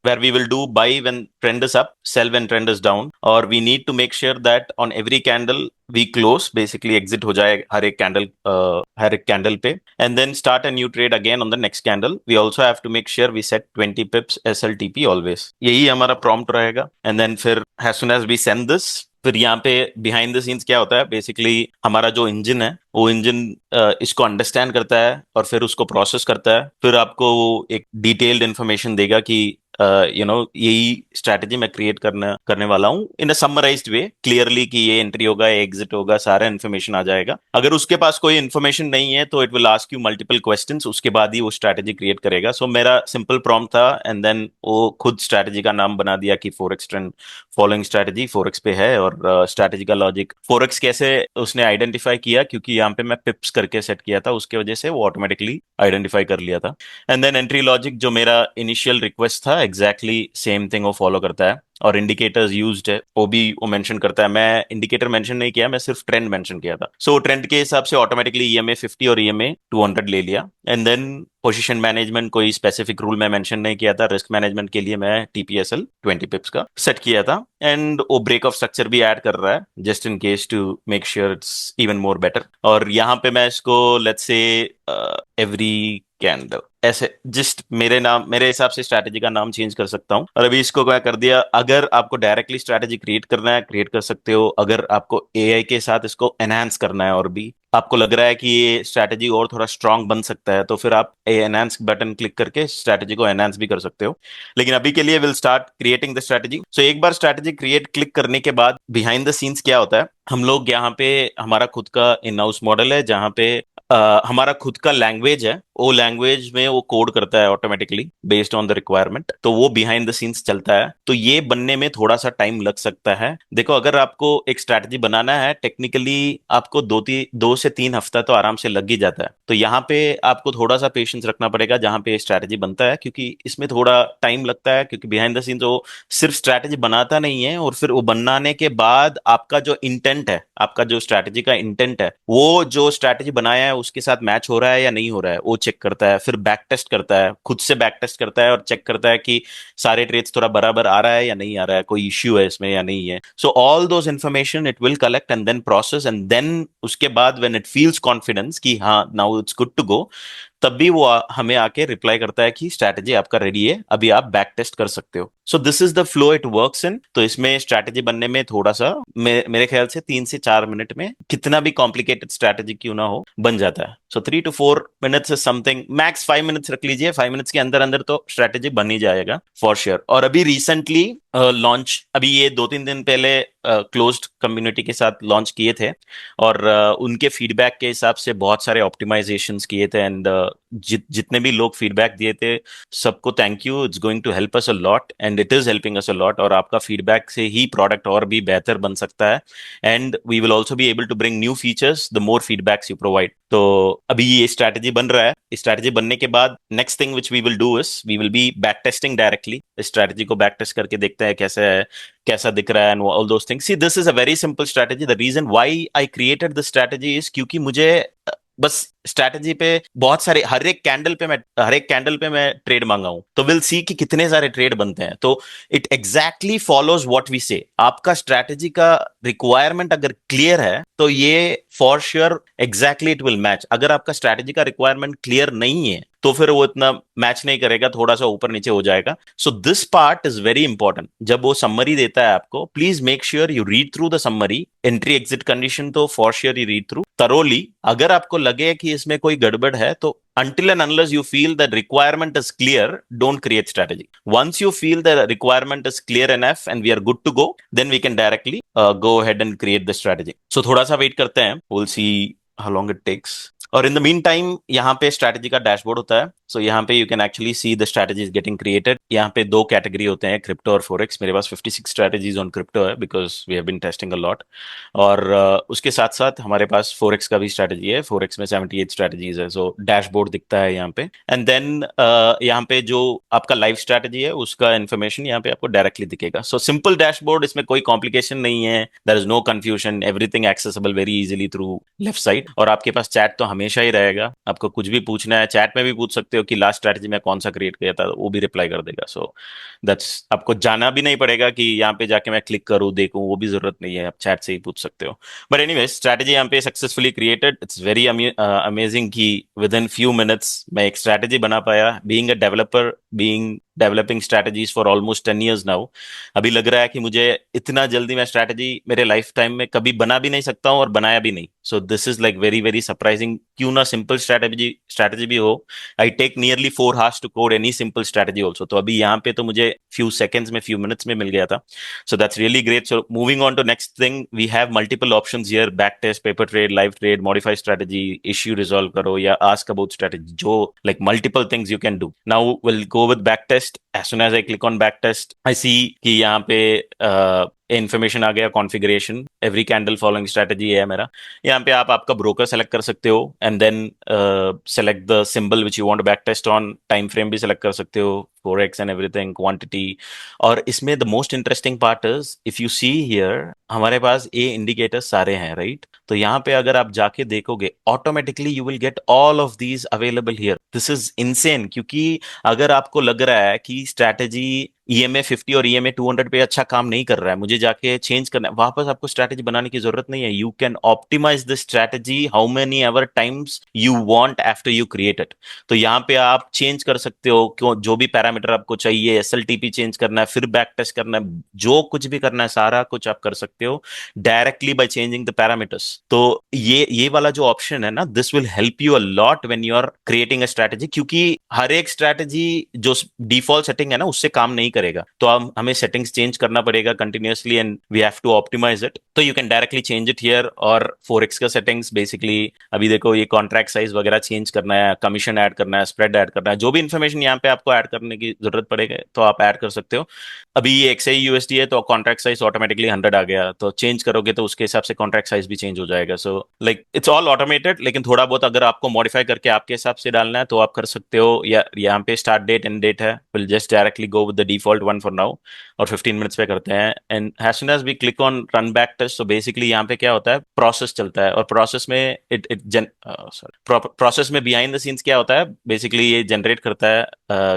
where we will do buy when trend is up, sell when trend is down, or we need to make sure that on every candle we close, basically exit हो जाए हर एक candle पे, and then start a new trade again on the next candle. We also have to make sure we set 20 pips SLTP always. यही हमारा prompt रहेगा, and then फिर as soon as we send this, फिर यहाँ पे behind the scenes क्या होता है, बेसिकली हमारा जो इंजन है वो इंजन इसको अंडरस्टैंड करता है और फिर उसको प्रोसेस करता है, फिर आपको वो एक डिटेल्ड इंफॉर्मेशन देगा कि यही स्ट्रैटेजी मैं क्रिएट करने वाला हूँ इन अ समराइज्ड वे, क्लियरली कि ये एंट्री होगा, ये एग्जिट होगा, सारा इन्फॉर्मेशन आ जाएगा. अगर उसके पास कोई इन्फॉर्मेशन नहीं है तो it will ask you multiple questions, उसके बाद ही वो स्ट्रैटेजी क्रिएट करेगा. सो मेरा सिंपल प्रॉम्प्ट था एंड देन वो खुद स्ट्रैटेजी का नाम बना दिया कि forex trend following strategy forex पे है. और स्ट्रैटेजी का लॉजिक फोरेक्स कैसे उसने आइडेंटिफाई किया, क्योंकि यहाँ पे मैं पिप्स करके सेट किया था, उसके वजह से वो ऑटोमेटिकली आइडेंटिफाई कर लिया था. एंड देन एंट्री लॉजिक जो मेरा इनिशियल रिक्वेस्ट था, एग्जैक्टली सेम थिंग वो फॉलो करता है. और इंडिकेटर्स यूज्ड है वो भी वो मेंशन करता है. मैं इंडिकेटर मेंशन नहीं किया, मैं सिर्फ ट्रेंड मेंशन किया था. सो ट्रेंड के हिसाब से ऑटोमेटिकली ईएमए 50 और ईएमए 200 ले लिया. एंड देन पोजीशन मैनेजमेंट कोई स्पेसिफिक रूल मैं मेंशन नहीं किया था. रिस्क मैनेजमेंट के लिए मैं टीपीएसएल 20 पिप्स का सेट किया था. एंड वो ब्रेक ऑफ स्ट्रक्चर भी ऐड कर रहा है just in case to make sure it's even more better. और यहाँ पे मैं इसको लेट्स से एवरी कैंडल ऐसे जस्ट मेरे हिसाब से स्ट्रैटेजी का नाम चेंज कर सकता हूं. और अभी इसको क्या कर दिया, अगर आपको डायरेक्टली स्ट्रैटेजी क्रिएट करना है क्रिएट कर सकते हो. अगर आपको एआई के साथ इसको एनहांस करना है और भी आपको लग रहा है कि ये स्ट्रैटेजी और थोड़ा स्ट्रांग बन सकता है, तो फिर आप एनहांस बटन क्लिक करके स्ट्रैटेजी को एनहांस भी कर सकते हो. लेकिन अभी के लिए will start creating the strategy. So एक बार स्ट्रैटेजी क्रिएट क्लिक करने के बाद बिहाइंड द सीन्स क्या होता है, हम लोग यहाँ पे हमारा खुद का इन हाउस मॉडल है जहाँ पे हमारा खुद का लैंग्वेज है. वो लैंग्वेज में वो कोड करता है automatically based on the requirement, तो वो बिहाइंड द सीन्स चलता है. तो ये बनने में थोड़ा सा टाइम लग सकता है. देखो, अगर आपको एक स्ट्रैटेजी बनाना है टेक्निकली आपको 2 से 3 हफ्ता तो आराम से लग ही जाता है. तो यहाँ पे आपको थोड़ा सा पेशेंस रखना पड़ेगा जहाँ पे स्ट्रैटेजी बनता है, क्योंकि इसमें थोड़ा टाइम लगता है. क्योंकि बिहाइंड द सीन्स वो सिर्फ स्ट्रैटेजी बनाता नहीं है, और फिर वो बनाने के बाद आपका जो इंटेंट है, आपका जो स्ट्रैटेजी का इंटेंट है, वो जो स्ट्रैटेजी बनाया है उसके साथ मैच हो रहा है या नहीं हो रहा है वो चेक करता है. फिर बैक टेस्ट करता है, खुद से बैक टेस्ट करता है और चेक करता है कि सारे ट्रेड्स थोड़ा बराबर आ रहा है या नहीं आ रहा है, कोई इश्यू है इसमें या नहीं है. So all those information it will collect and then process, and then उसके बाद व्हेन इट फील्स कॉन्फिडेंस कि हाँ now it's good to go, तब भी वो हमें आके रिप्लाई करता है कि स्ट्रैटेजी आपका रेडी है, अभी आप बैक टेस्ट कर सकते हो. सो this is the flow it works in. तो इसमें स्ट्रैटेजी बनने में थोड़ा सा मेरे ख्याल से 3 से 4 मिनट में कितना भी कॉम्प्लिकेटेड स्ट्रैटेजी क्यों ना हो बन जाता है. सो 3 to 4 minutes is something, max 5 minutes रख लीजिए. 5 मिनट्स के अंदर अंदर तो स्ट्रैटेजी बन ही जाएगा फॉर श्योर. और अभी रिसेंटली लॉन्च, अभी ये 2-3 दिन पहले क्लोज्ड कम्युनिटी के साथ लॉन्च किए थे, और उनके फीडबैक के हिसाब से बहुत सारे ऑप्टिमाइजेशंस किए थे. एंड जितने भी लोग फीडबैक दिए थे सबको thank you. It's going to help us a lot and it is helping us a lot. और आपका फीडबैक से ही प्रोडक्ट और भी बेहतर बन सकता है. And we will also be able to bring new features the more feedbacks you provide. तो अभी ये स्ट्रैटेजी बन रहा है. स्ट्रैटेजी बनने के बाद next thing which we will do is we will be back testing directly. Strategy को बैक टेस्ट करके देखते हैं कैसे है, कैसा दिख रहा है, and all those things. See this is a very simple strategy. The reason why I created the strategy is क्योंकि मुझे बस स्ट्रैटेजी पे बहुत सारे हर एक कैंडल पे मैं ट्रेड मांगा हूं, तो विल सी कि कितने सारे ट्रेड बनते हैं. तो it exactly follows what we say. आपका स्ट्रैटेजी का रिक्वायरमेंट अगर क्लियर है तो ये for sure exactly it will match. अगर आपका स्ट्रैटेजी का रिक्वायरमेंट क्लियर नहीं है तो फिर वो इतना मैच नहीं करेगा, थोड़ा सा ऊपर नीचे हो जाएगा. So this part is very important. जब वो समरी देता है आपको, please make sure you read through the summary. Entry exit condition तो for sure you read through thoroughly. अगर आपको लगे कि इसमें कोई गड़बड़ है तो until and unless you feel that requirement is clear, don't create strategy. Once you feel the requirement is clear enough and we are good to go, then we can directly go ahead and create the strategy. So थोड़ा सा wait करते हैं, we'll see how long it takes. और in the mean time यहाँ पे strategy का dashboard होता है. सो यहाँ पे you can actually see the strategies getting created. यहाँ पे 2 कैटेगरी होते हैं, क्रिप्टो और फोरेक्स. मेरे पास 56 स्ट्रैटेजीज ऑन क्रिप्टो है because we have been testing a lot. और उसके साथ साथ हमारे पास फोरेक्स का भी स्ट्रैटेजी है. फोरेक्स में 78 स्ट्रैटेजीज है. सो डैशबोर्ड दिखता है यहाँ पे. एंड देन यहाँ पे जो आपका लाइव स्ट्रैटेजी है उसका इन्फॉर्मेशन यहाँ पे आपको डायरेक्टली दिखेगा. सो सिंपल डैशबोर्ड, इसमें कोई कॉम्प्लिकेशन नहीं है. There is no confusion, everything accessible very easily through left side. और आपके पास चैट तो हमेशा ही रहेगा. आपको कुछ भी पूछना है चैट में भी पूछ सकते हो कि लास्ट स्ट्रैटेजी में कौन सा क्रिएट किया था, वो भी रिप्लाई कर देगा. सो दैट्स, आपको जाना भी नहीं पड़ेगा कि यहाँ पे जाके मैं क्लिक करूँ देखूँ, वो भी जरूरत नहीं है, आप चैट से ही पूछ सकते हो. बट एनीवे, स्ट्रैटेजी यहाँ पे successfully created. It's very amazing कि विद इन फ्यू मिनट्स मैं एक स्ट्रैटेजी बना पाया. Being a developer, being developing strategies for almost 10 years now, अभी लग रहा है कि मुझे इतना जल्दी मैं स्ट्रैटेजी मेरे लाइफ टाइम में कभी बना भी नहीं सकता हूँ और बनाया भी नहीं. So this is like very very surprising. क्यों ना सिंपल स्ट्रैटेजी भी हो, I take nearly 4 hours to code any simple strategy also. तो अभी यहाँ पे तो मुझे फ्यू सेकेंड्स में, फ्यू मिनट्स में मिल गया था. So that's really great. So moving on to next thing, we have multiple options here: back test, paper trade, live trade, modify strategy, issue resolve करो या आस्क अबाउट स्ट्रैटेजी. जो like multiple things you can do. Now will go with back test. As soon as I click on back test, I see कि यहाँ पे information आ गया, configuration, every candle following strategy है मेरा. यहाँ पे आप आपका ब्रोकर सेलेक्ट कर सकते हो and then select the symbol which you want back test on. Time frame भी सेलेक्ट कर सकते हो, forex एंड एवरीथिंग, क्वांटिटी. और इसमें the most interesting part is, if you see here, हमारे पास ये इंडिकेटर्स सारे हैं, राइट? तो यहाँ पे अगर आप जाके देखोगे, automatically you will get all of these available here. This is insane. क्योंकि अगर आपको लग रहा है कि स्ट्रैटेजी EMA 50 और EMA 200 पे अच्छा काम नहीं कर रहा है, मुझे जाके चेंज करना है, वापस आपको स्ट्रैटेजी बनाने की जरूरत नहीं है. You can optimize this strategy how many ever times you want after you create it. तो यहाँ पे आप चेंज कर सकते हो, क्यों, जो भी पैरामीटर आपको चाहिए, SLTP चेंज करना है, फिर बैक टेस्ट करना है, जो कुछ भी करना है, सारा कुछ आप कर सकते हो directly by changing the parameters. तो ये वाला जो ऑप्शन है ना, this will help you a lot when you are creating a strategy. क्योंकि हर एक स्ट्रैटेजी जो डिफॉल्ट सेटिंग है ना, उससे काम नहीं करेगा. तो अब हमें सेटिंग्स चेंज करना पड़ेगा continuously and we have to optimize it. तो you can directly change it here. और फोरेक्स का सेटिंग्स बेसिकली, अभी देखो, ये कॉन्ट्रैक्ट साइज वगैरह चेंज करना है, कमीशन ऐड करना है, स्प्रेड ऐड करना है, जो भी इन्फॉर्मेशन यहाँ पे आपको ऐड करने की जरूरत पड़ेगा तो आप ऐड कर सकते हो. अभी ये XAI USD है तो कॉन्ट्रैक्ट साइज ऑटोमेटिकली 100 आ गया, तो चेंज करोगे तो उसके हिसाब से कॉन्ट्रैक्ट साइज भी चेंज हो जाएगा. So like it's all automated. लेकिन थोड़ा बहुत अगर आपको मॉडिफाई करके आपके हिसाब से डालना है तो आप कर सकते हो. या यहाँ पे स्टार्ट डेट एंड डेट है, will just directly go with the default one for now और 15 मिनट्स पे करते हैं. And as soon as we click on run back test, तो बेसिकली यहाँ पे क्या होता है, प्रोसेस चलता है. और प्रोसेस में प्रोसेस में बिहाइंड द सीन्स क्या होता है, बेसिकली ये जनरेट करता है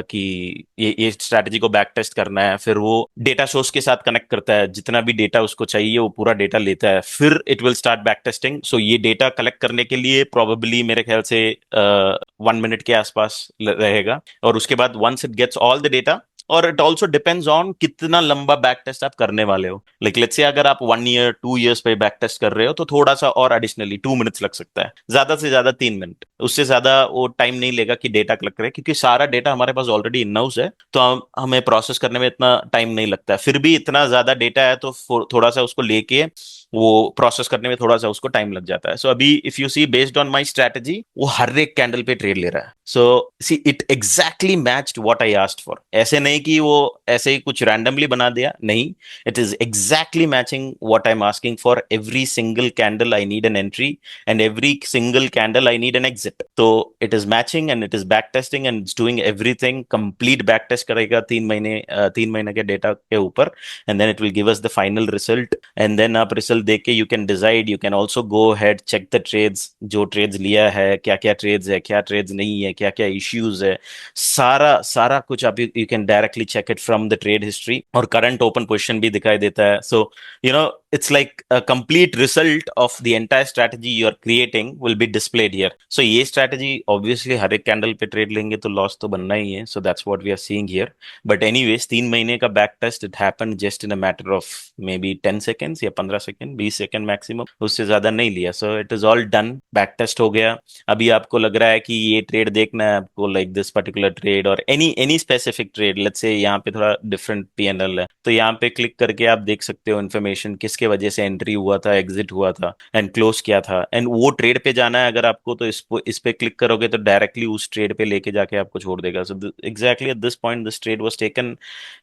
कि ये स्ट्रैटेजी को बैक टेस्ट करना है. फिर वो डेटा सोर्स के साथ कनेक्ट करता है, जितना भी डेटा उसको चाहिए वो पूरा डेटा लेता है, फिर it will start back testing. So ये डेटा कलेक्ट करने के लिए प्रोबेबली मेरे ख्याल से 1 मिनट के आसपास रहेगा. और उसके बाद once it gets all the data, और इट ऑल्सो डिपेंड्स ऑन कितना लंबा बैक टेस्ट आप करने वाले हो. लाइक लेट्स से अगर आप 1 year 2 years पे बैक टेस्ट कर रहे हो तो थोड़ा सा और एडिशनली 2 minutes लग सकता है, ज्यादा से ज्यादा 3 मिनट. उससे ज्यादा वो टाइम नहीं लेगा कि डेटा कलेक्ट करे, क्योंकि सारा डेटा हमारे पास ऑलरेडी इन हाउस है, तो हमें प्रोसेस करने में इतना टाइम नहीं लगता है. फिर भी इतना ज्यादा डेटा है तो थोड़ा सा उसको लेके वो प्रोसेस करने में थोड़ा सा उसको टाइम लग जाता है. सो अभी if you see, based on my strategy, वो हर एक कैंडल पे ट्रेड ले रहा है. So see, it exactly matched what I asked for. ऐसे नहीं कि वो ऐसे ही कुछ रैंडमली बना दिया, नहीं, it is exactly matching what I am asking for. Every single candle I need an entry and every single candle I need an exit. तो it is matching and it is back testing and it's doing everything. Complete back test करेगा 3 महीने के data के ऊपर, and then it will give us the final result. And then आप result देख के you can decide, you can also go head check the trades, जो trades लिया है, क्या क्या ट्रेड्स है, क्या ट्रेड्स नहीं है, क्या क्या इश्यूज है, सारा सारा कुछ आप you can directly check it from the trade history. और करंट ओपन पोजीशन भी दिखाई देता है. So you know, it's like a complete result of the entire strategy you are creating will be displayed here. So ये strategy obviously हर एक candle पे trade लेंगे तो loss तो बनना ही है. So that's what we are seeing here. But anyways, 3 महीने का back test, it happened just in a matter of maybe 10 seconds या 15 सेकंड, 20 सेकंड मैक्सिमम, उससे ज्यादा नहीं लिया. So it is all done, back test हो गया. अभी आपको लग रहा है कि ये ट्रेड देखना है आपको, like this particular trade or any specific trade, let's say यहाँ पे थोड़ा different P&L है, तो यहाँ पे क्लिक करके आप देख सकते हो इन्फॉर्मेशन, किसके वजह से एंट्री हुआ था, एग्जिट हुआ था एंड क्लोज किया था. एंड वो ट्रेड पे जाना है अगर आपको, तो इस पे क्लिक करोगे तो डायरेक्टली उस ट्रेड पे लेके जाके आपको छोड़ देगा. So exactly at this point this trade was taken.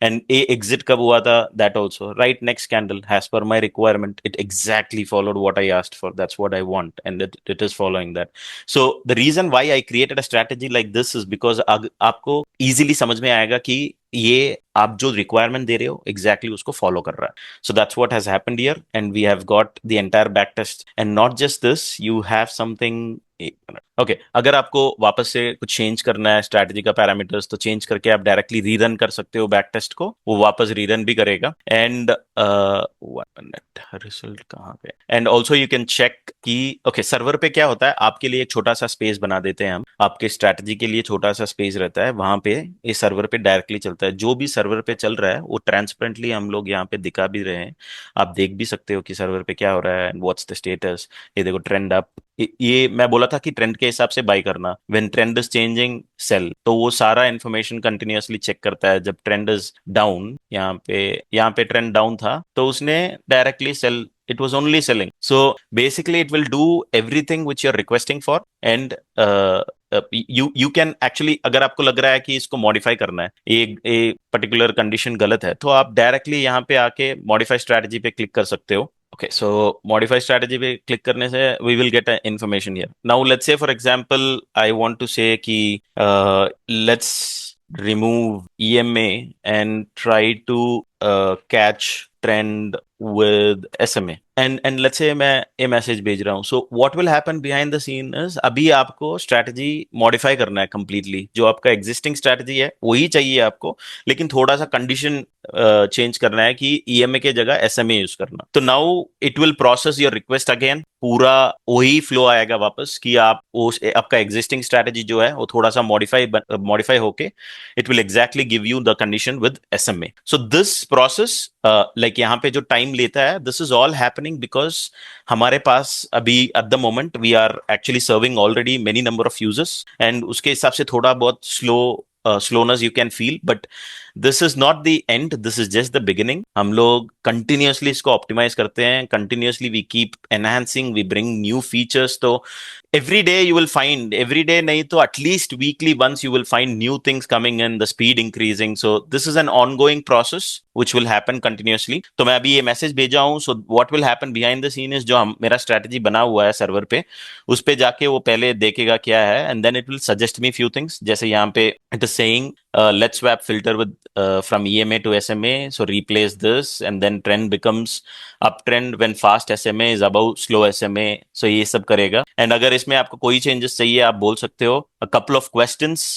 And a exit कब हुआ था, that also right next candle, as per my requirement, it exactly followed what I asked for. That's what I want and it is following that. So the reason why I created a strategy like this is because आपको easily समझ में आएगा कि ये आप जो requirement दे रहे हो एग्जैक्टली उसको फॉलो कर रहा है. So that's what has happened here and we have got the entire back test. And not just this, you have something एक मिनट। ओके, अगर आपको वापस से कुछ चेंज करना है स्ट्रैटेजी का पैरामीटर्स, तो चेंज करके आप डायरेक्टली रीरन कर सकते हो बैक टेस्ट को, वो वापस रीरन भी करेगा। एंड 1 मिनट, रिजल्ट कहाँ पे? And also you can check कि ओके, सर्वर पे क्या होता है, आपके लिए एक छोटा सा स्पेस बना देते हैं हम, आपके स्ट्रैटेजी के लिए छोटा सा स्पेस रहता है, वहां पे इस सर्वर पे डायरेक्टली चलता है। जो भी सर्वर पे चल रहा है वो ट्रांसपेरेंटली हम लोग यहाँ पे दिखा भी रहे हैं, आप देख भी सकते हो कि सर्वर पे क्या हो रहा है एंड व्हाट्स द स्टेटस। ये देखो ट्रेंड अप, ये मैं बोला था कि ट्रेंड के हिसाब से बाय करना, when trend is changing sell, तो वो सारा इन्फॉर्मेशन कंटिन्यूअसली चेक करता है। जब ट्रेंड इज डाउन, यहाँ पे ट्रेंड डाउन था तो उसने directly sell, it was only selling. So basically it will do everything which you're requesting for, and you can actually, अगर आपको लग रहा है कि इसको मॉडिफाई करना है, एक पर्टिकुलर कंडीशन गलत है, तो आप डायरेक्टली यहाँ पे आके मॉडिफाई स्ट्रैटेजी पे क्लिक कर सकते हो। Okay, so modify strategy पे क्लिक करने से we will get a information here. Now let's say for example I want to say कि let's remove EMA and try to catch trend with SMA. And let's say मैं ये message भेज रहा हूँ, so what will happen behind the scene is अभी आपको strategy modify करना है कंप्लीटली। जो आपका एग्जिस्टिंग स्ट्रैटेजी है वही चाहिए आपको, लेकिन थोड़ा सा कंडीशन चेंज करना है कि ईएमए के जगह एसएमए यूज करना। तो now it will process your request again, पूरा वही फ्लो आएगा वापस कि आप उस आपका एग्जिस्टिंग स्ट्रैटेजी जो है वो थोड़ा सा मॉडिफाई होके it will exactly give you the condition with SMA. So this process like यहाँ पे जो टाइम लेता है, this is all happening because हमारे पास अभी at the moment we are actually serving already many number of users, and उसके हिसाब से थोड़ा बहुत slowness you can feel, but this is not the end, this is just the beginning. हम लोग continuously इसको optimize करते हैं, continuously we keep enhancing, we bring new features. तो every day you will find, every day नहीं तो at least weekly once you will find new things coming in, the speed increasing. So this is an ongoing process which will happen continuously. तो मैं अभी ये message भेजा हूँ, so what will happen behind the scene is जो मेरा strategy बना हुआ है सर्वर पे, उस पे जाके वो पहले देखेगा क्या है, and then it will suggest me few things. जैसे यहाँ पे it is saying let's swap filter with from EMA to SMA, so replace this, and then trend becomes uptrend when fast SMA is above slow SMA. So ये सब करेगा। And अगर इसमें आपको कोई चेंजेस चाहिए आप बोल सकते हो, a couple of questions,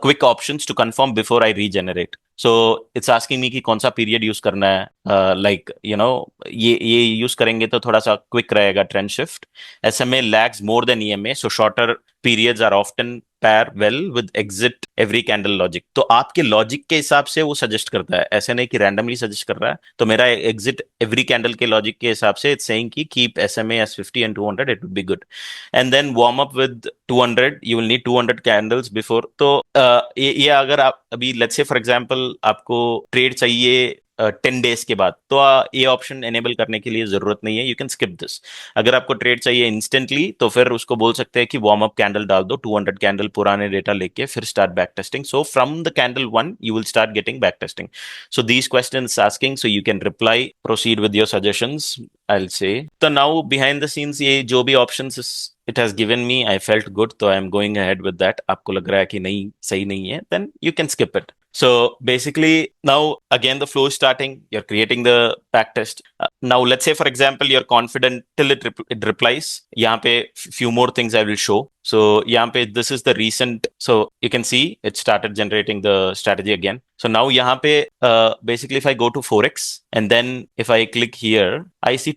quick options to confirm before I regenerate. So it's asking me कि कौन सा पीरियड यूज करना है, लाइक यू नो ये यूज करेंगे तो थोड़ा सा क्विक रहेगा trend shift. SMA lags more than EMA, so shorter periods are often pair well with exit every candle logic. तो आपके लॉजिक के हिसाब से वो सजेस्ट करता है, ऐसे नहीं कि रैंडमली सजेस्ट कर रहा है। तो मेरा एग्जिट एवरी कैंडल के लॉजिक के हिसाब से इट्स सेइंग कि keep SMA as 50 and 200, it would be good. And then warm up with 200, you will need 200 candles before. तो ये अगर आप अभी लेट्स से फॉर एग्जांपल आपको ट्रेड चाहिए 10 डेज के बाद, तो ये ऑप्शन एनेबल करने की लिए जरूरत नहीं है, यू कैन स्किप दिस। अगर आपको ट्रेड चाहिए इंस्टेंटली तो फिर उसको बोल सकते हैं कि वार्म अप कैंडल डाल दो, 200 कैंडल पुराने डेटा लेके फिर start back testing. So from the candle 1 you will start getting back testing. So these questions asking, so you can reply, proceed with your suggestions I will say. तो now behind the scenes ये जो भी options it has given me, I felt good, so I am going ahead with that. आपको लग रहा है कि नहीं सही नहीं है, then you can skip it. So basically now again the flow is starting, you're creating the back test. Now let's say for example you're confident till it replies. यहाँ पे few more things I will show. So यहाँ पे this is the recent, so you can see it started generating the strategy again. So now यहाँ पे basically if I go to Forex and then if I click here, I see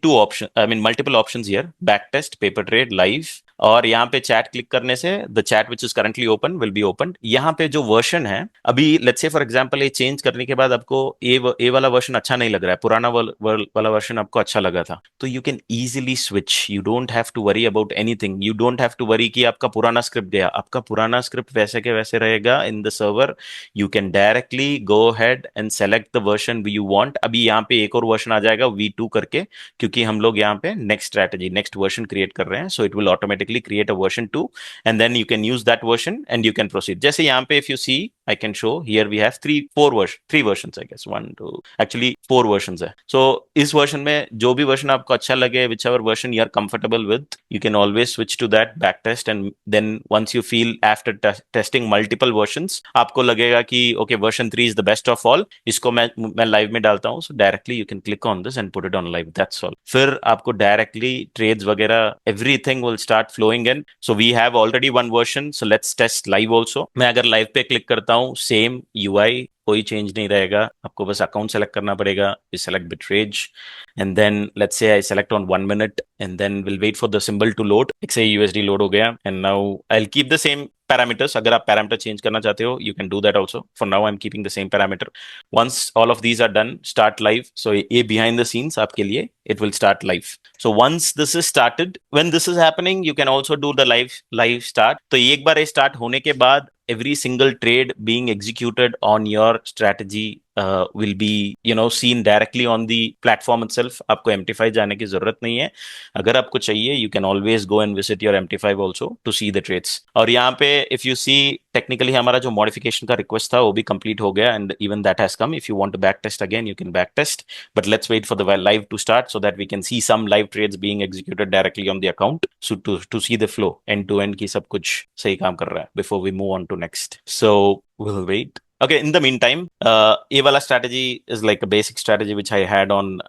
multiple options here: backtest, paper trade, live, और यहाँ पे chat click करने से the chat which is currently open will be open. यहाँ पे जो version है अभी लेट्स से फॉर एग्जांपल ये चेंज करने के बाद आपको ए वाला वर्जन अच्छा नहीं लग रहा है, पुराना वाला वर्जन आपको अच्छा लगा था, तो you can easily switch, you don't have to worry about anything, you don't have to worry कि आपका पुराना स्क्रिप्ट गया, आपका पुराना स्क्रिप्ट वैसे के वैसे रहेगा in the server. You can directly go head and select the version you want. अभी यहाँ पे एक और वर्जन आ जाएगा V2 करके, क्योंकि हम लोग यहाँ पे next strategy next version create कर रहे हैं, so it will automatically create a version 2 and then you can use that version and you can proceed. जैसे यहाँ पे if you see I can show here we have three versions I guess, one two actually four versions है. So इस version में जो भी version आपको अच्छा लगे, whichever version you are comfortable with, you can always switch to that backtest, and then once you feel after testing multiple versions आपको लगेगा कि okay version 3 is the best of all, इसको मैं live में डालता हूँ, so directly you can click on this and put it on live, that's all. फिर आपको directly trades वगैरह everything will start flowing in. So we have already one version, so let's test live also. मैं अगर live पे click करता हूँ, same UI, कोई change नहीं रहेगा, आपको बस अकाउंट सेलेक्ट करना पड़ेगा. You select Bitrage and then let's say I select on 1 minute and then we'll wait for the symbol to load. XA USD load हो गया and now I'll keep the same parameters. अगर आप parameter change करना चाहते हो, you can do that also. For now I'm keeping the same parameter. Once all of these are done, start live. So ये behind the scenes आपके लिए it will start live. So once this is started, when this is happening, you can also do the live start. तो एक बार ये start होने के बाद every single trade being executed on your strategy will be seen directly on the platform itself. आपको MT5 जाने की जरूरत नहीं है. अगर आपको चाहिए, you can always go and visit your MT5 also to see the trades. और यहाँ पे if you see technically हमारा जो modification का request था वो भी complete हो गया and even that has come. If you want to backtest again, you can backtest, but let's wait for the live to start so that we can see some live trades being executed directly on the account, so to see the flow end to end की सब कुछ सही काम कर रहा है before we move on to next. So we'll wait. Okay, in the meantime, ये वाला strategy is like a basic strategy which I had on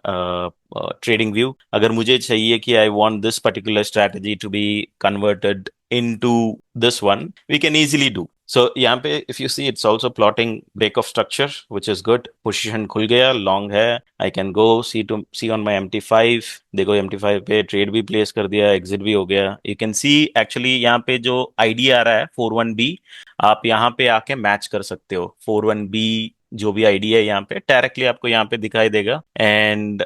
trading view. अगर मुझे चाहिए कि I want this particular strategy to be converted into this one, we can easily do. So यहाँ पे if you see, it's also plotting break of structure, which is good. Position खुल गया, long है. I can go see on my MT5. देखो MT5 पे trade भी place कर दिया, exit भी हो गया. You can see actually यहाँ पे जो ID आ रहा है 41B, आप यहाँ पे आके मैच कर सकते हो. 41B जो भी आईडी है यहाँ पे डायरेक्टली आपको यहाँ पे दिखाई देगा. And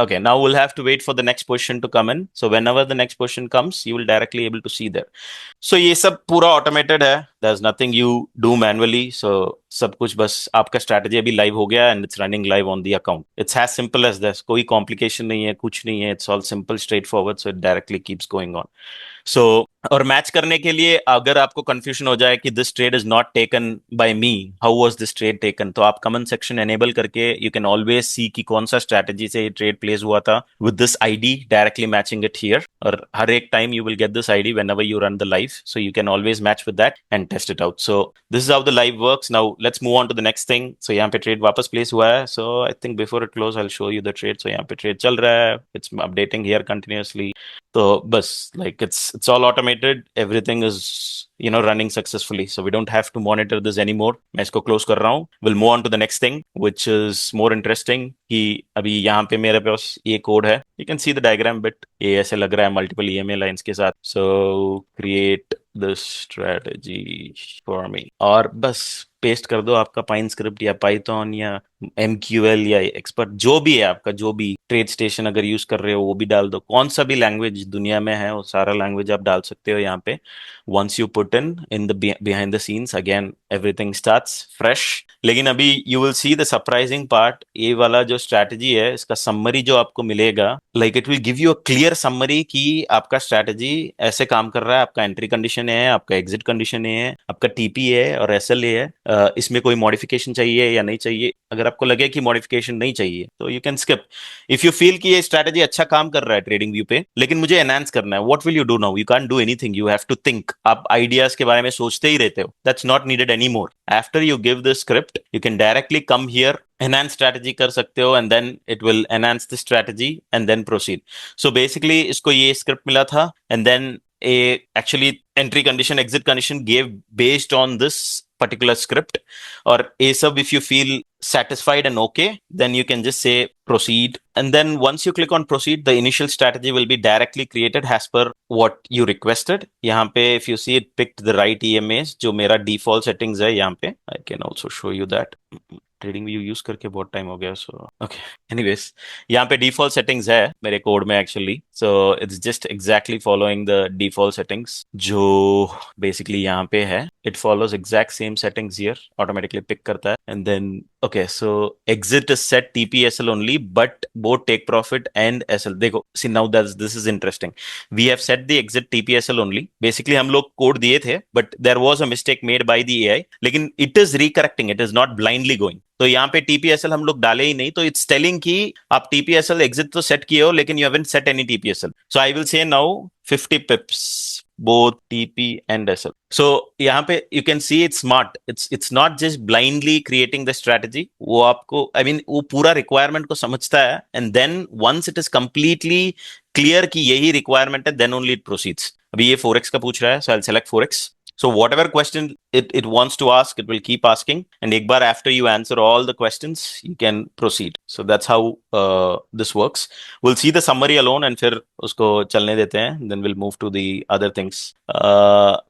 okay, now we'll have to wait for the next position to come in. So whenever the next position comes, you will directly able to see there. So ये सब पूरा automated है. There's nothing you do manually. So सब कुछ बस आपका strategy अभी live हो गया and it's running live on the account. It's as simple as this. कोई complication नहीं है, कुछ नहीं है. It's all simple, straightforward. So it directly keeps going on. So और मैच करने के लिए अगर आपको कंफ्यूजन हो जाए कि this trade is not taken by me, how was this trade taken, तो आप कमेंट सेक्शन एनेबल करके यू कैन ऑलवेज सी कि कौन सा स्ट्रेटजी से ये ट्रेड प्लेस हुआ था with this ID, directly matching it here. और हर एक time you will get this ID whenever you run the live, so you can always match with that and test it out. So this is how the live works. Now let's move on to the next thing. So यहाँ पे trade वापस place हुआ है. So I think before it close I will show you the trade. सो यहाँ पे trade चल रहा है, इट्स अपडेटिंग हियर कंटिन्यूअसली. तो बस like it's all automated, everything is running successfully, so we don't have to monitor this anymore. मैं इसको close कर रहा हूँ. We'll move on to the next thing which is more interesting कि अभी यहाँ पे मेरे पास ये कोड है. You can see the diagram bit. ये ऐसे लग रहा है multiple EMA lines के साथ. So create this strategy for me और बस पेस्ट कर दो आपका पाइन स्क्रिप्ट या पाइथन या MQL या एक्सपर्ट, जो भी है आपका, जो भी ट्रेड स्टेशन अगर यूज कर रहे हो वो भी डाल दो. कौन सा भी लैंग्वेज दुनिया में है वो सारा लैंग्वेज आप डाल सकते हो यहाँ पे. Once you put in the behind the scenes again everything starts fresh. लेकिन अभी you will see the surprising part. ये वाला जो स्ट्रैटेजी है इसका समरी जो आपको मिलेगा, like it will give you a clear summary कि आपका स्ट्रैटेजी ऐसे काम कर रहा है. आपका एंट्री कंडीशन है, आपका एग्जिट कंडीशन है, आपका TP है और SLA है. इसमें कोई मॉडिफिकेशन चाहिए या नहीं चाहिए. अगर आपको लगे कि मॉडिफिकेशन नहीं चाहिए तो you can skip. If you feel कि ये स्ट्रैटेजी अच्छा काम कर रहा है ट्रेडिंग व्यू पे लेकिन मुझे एनहांस करना है, what will you do now? You can't do anything, you have to think. आप आइडियाज के बारे में सोचते ही रहते हो. That's not needed any more. After you give the script you can directly come here, enhance strategy कर सकते हो and then it will enhance the strategy and then proceed. So basically इसको ये script मिला था and then a actually entry condition exit condition gave based on this particular script. Or a sub, if you feel satisfied and okay, then you can just say proceed. And then once you click on proceed, the initial strategy will be directly created as per what you requested. यहाँ पे if you see it picked the right EMAs, जो मेरा default settings है यहाँ पे. I can also show you that. Trading view use करके बहुत time हो गया. सो ओके, एनीवेज यहाँ पे डिफॉल्ट सेटिंग्स है मेरे कोड में actually. So it's just exactly following the default settings जो बेसिकली यहाँ पे है. It follows exact same settings here, automatically pick करता है. And then Okay, so exit is set TPSL only, but both take profit and SL. देखो, see now this is interesting. We have set the exit TPSL only. Basically हम लोग code दिए थे, but there was a mistake made by the AI. लेकिन it is recorrecting. It is not blindly going. तो यहाँ पे TPSL हम लोग डाले ही नहीं, तो it's telling कि आप TPSL exit तो set किए हो, लेकिन you haven't set any TPSL. So I will say now 50 pips. Both TP and SL. So यहाँ पे you can see it's smart. It's not just blindly creating the strategy. वो आपको I mean वो पूरा requirement को समझता है, and then once it is completely clear कि यही requirement है, then only it proceeds. अभी ये forex का पूछ रहा है, so I'll select forex. So whatever question it wants to ask, it will keep asking, and एक बार after you answer all the questions, you can proceed. So that's how this works. We'll see the summary alone, and फिर उसको चलने देते हैं. Then we'll move to the other things.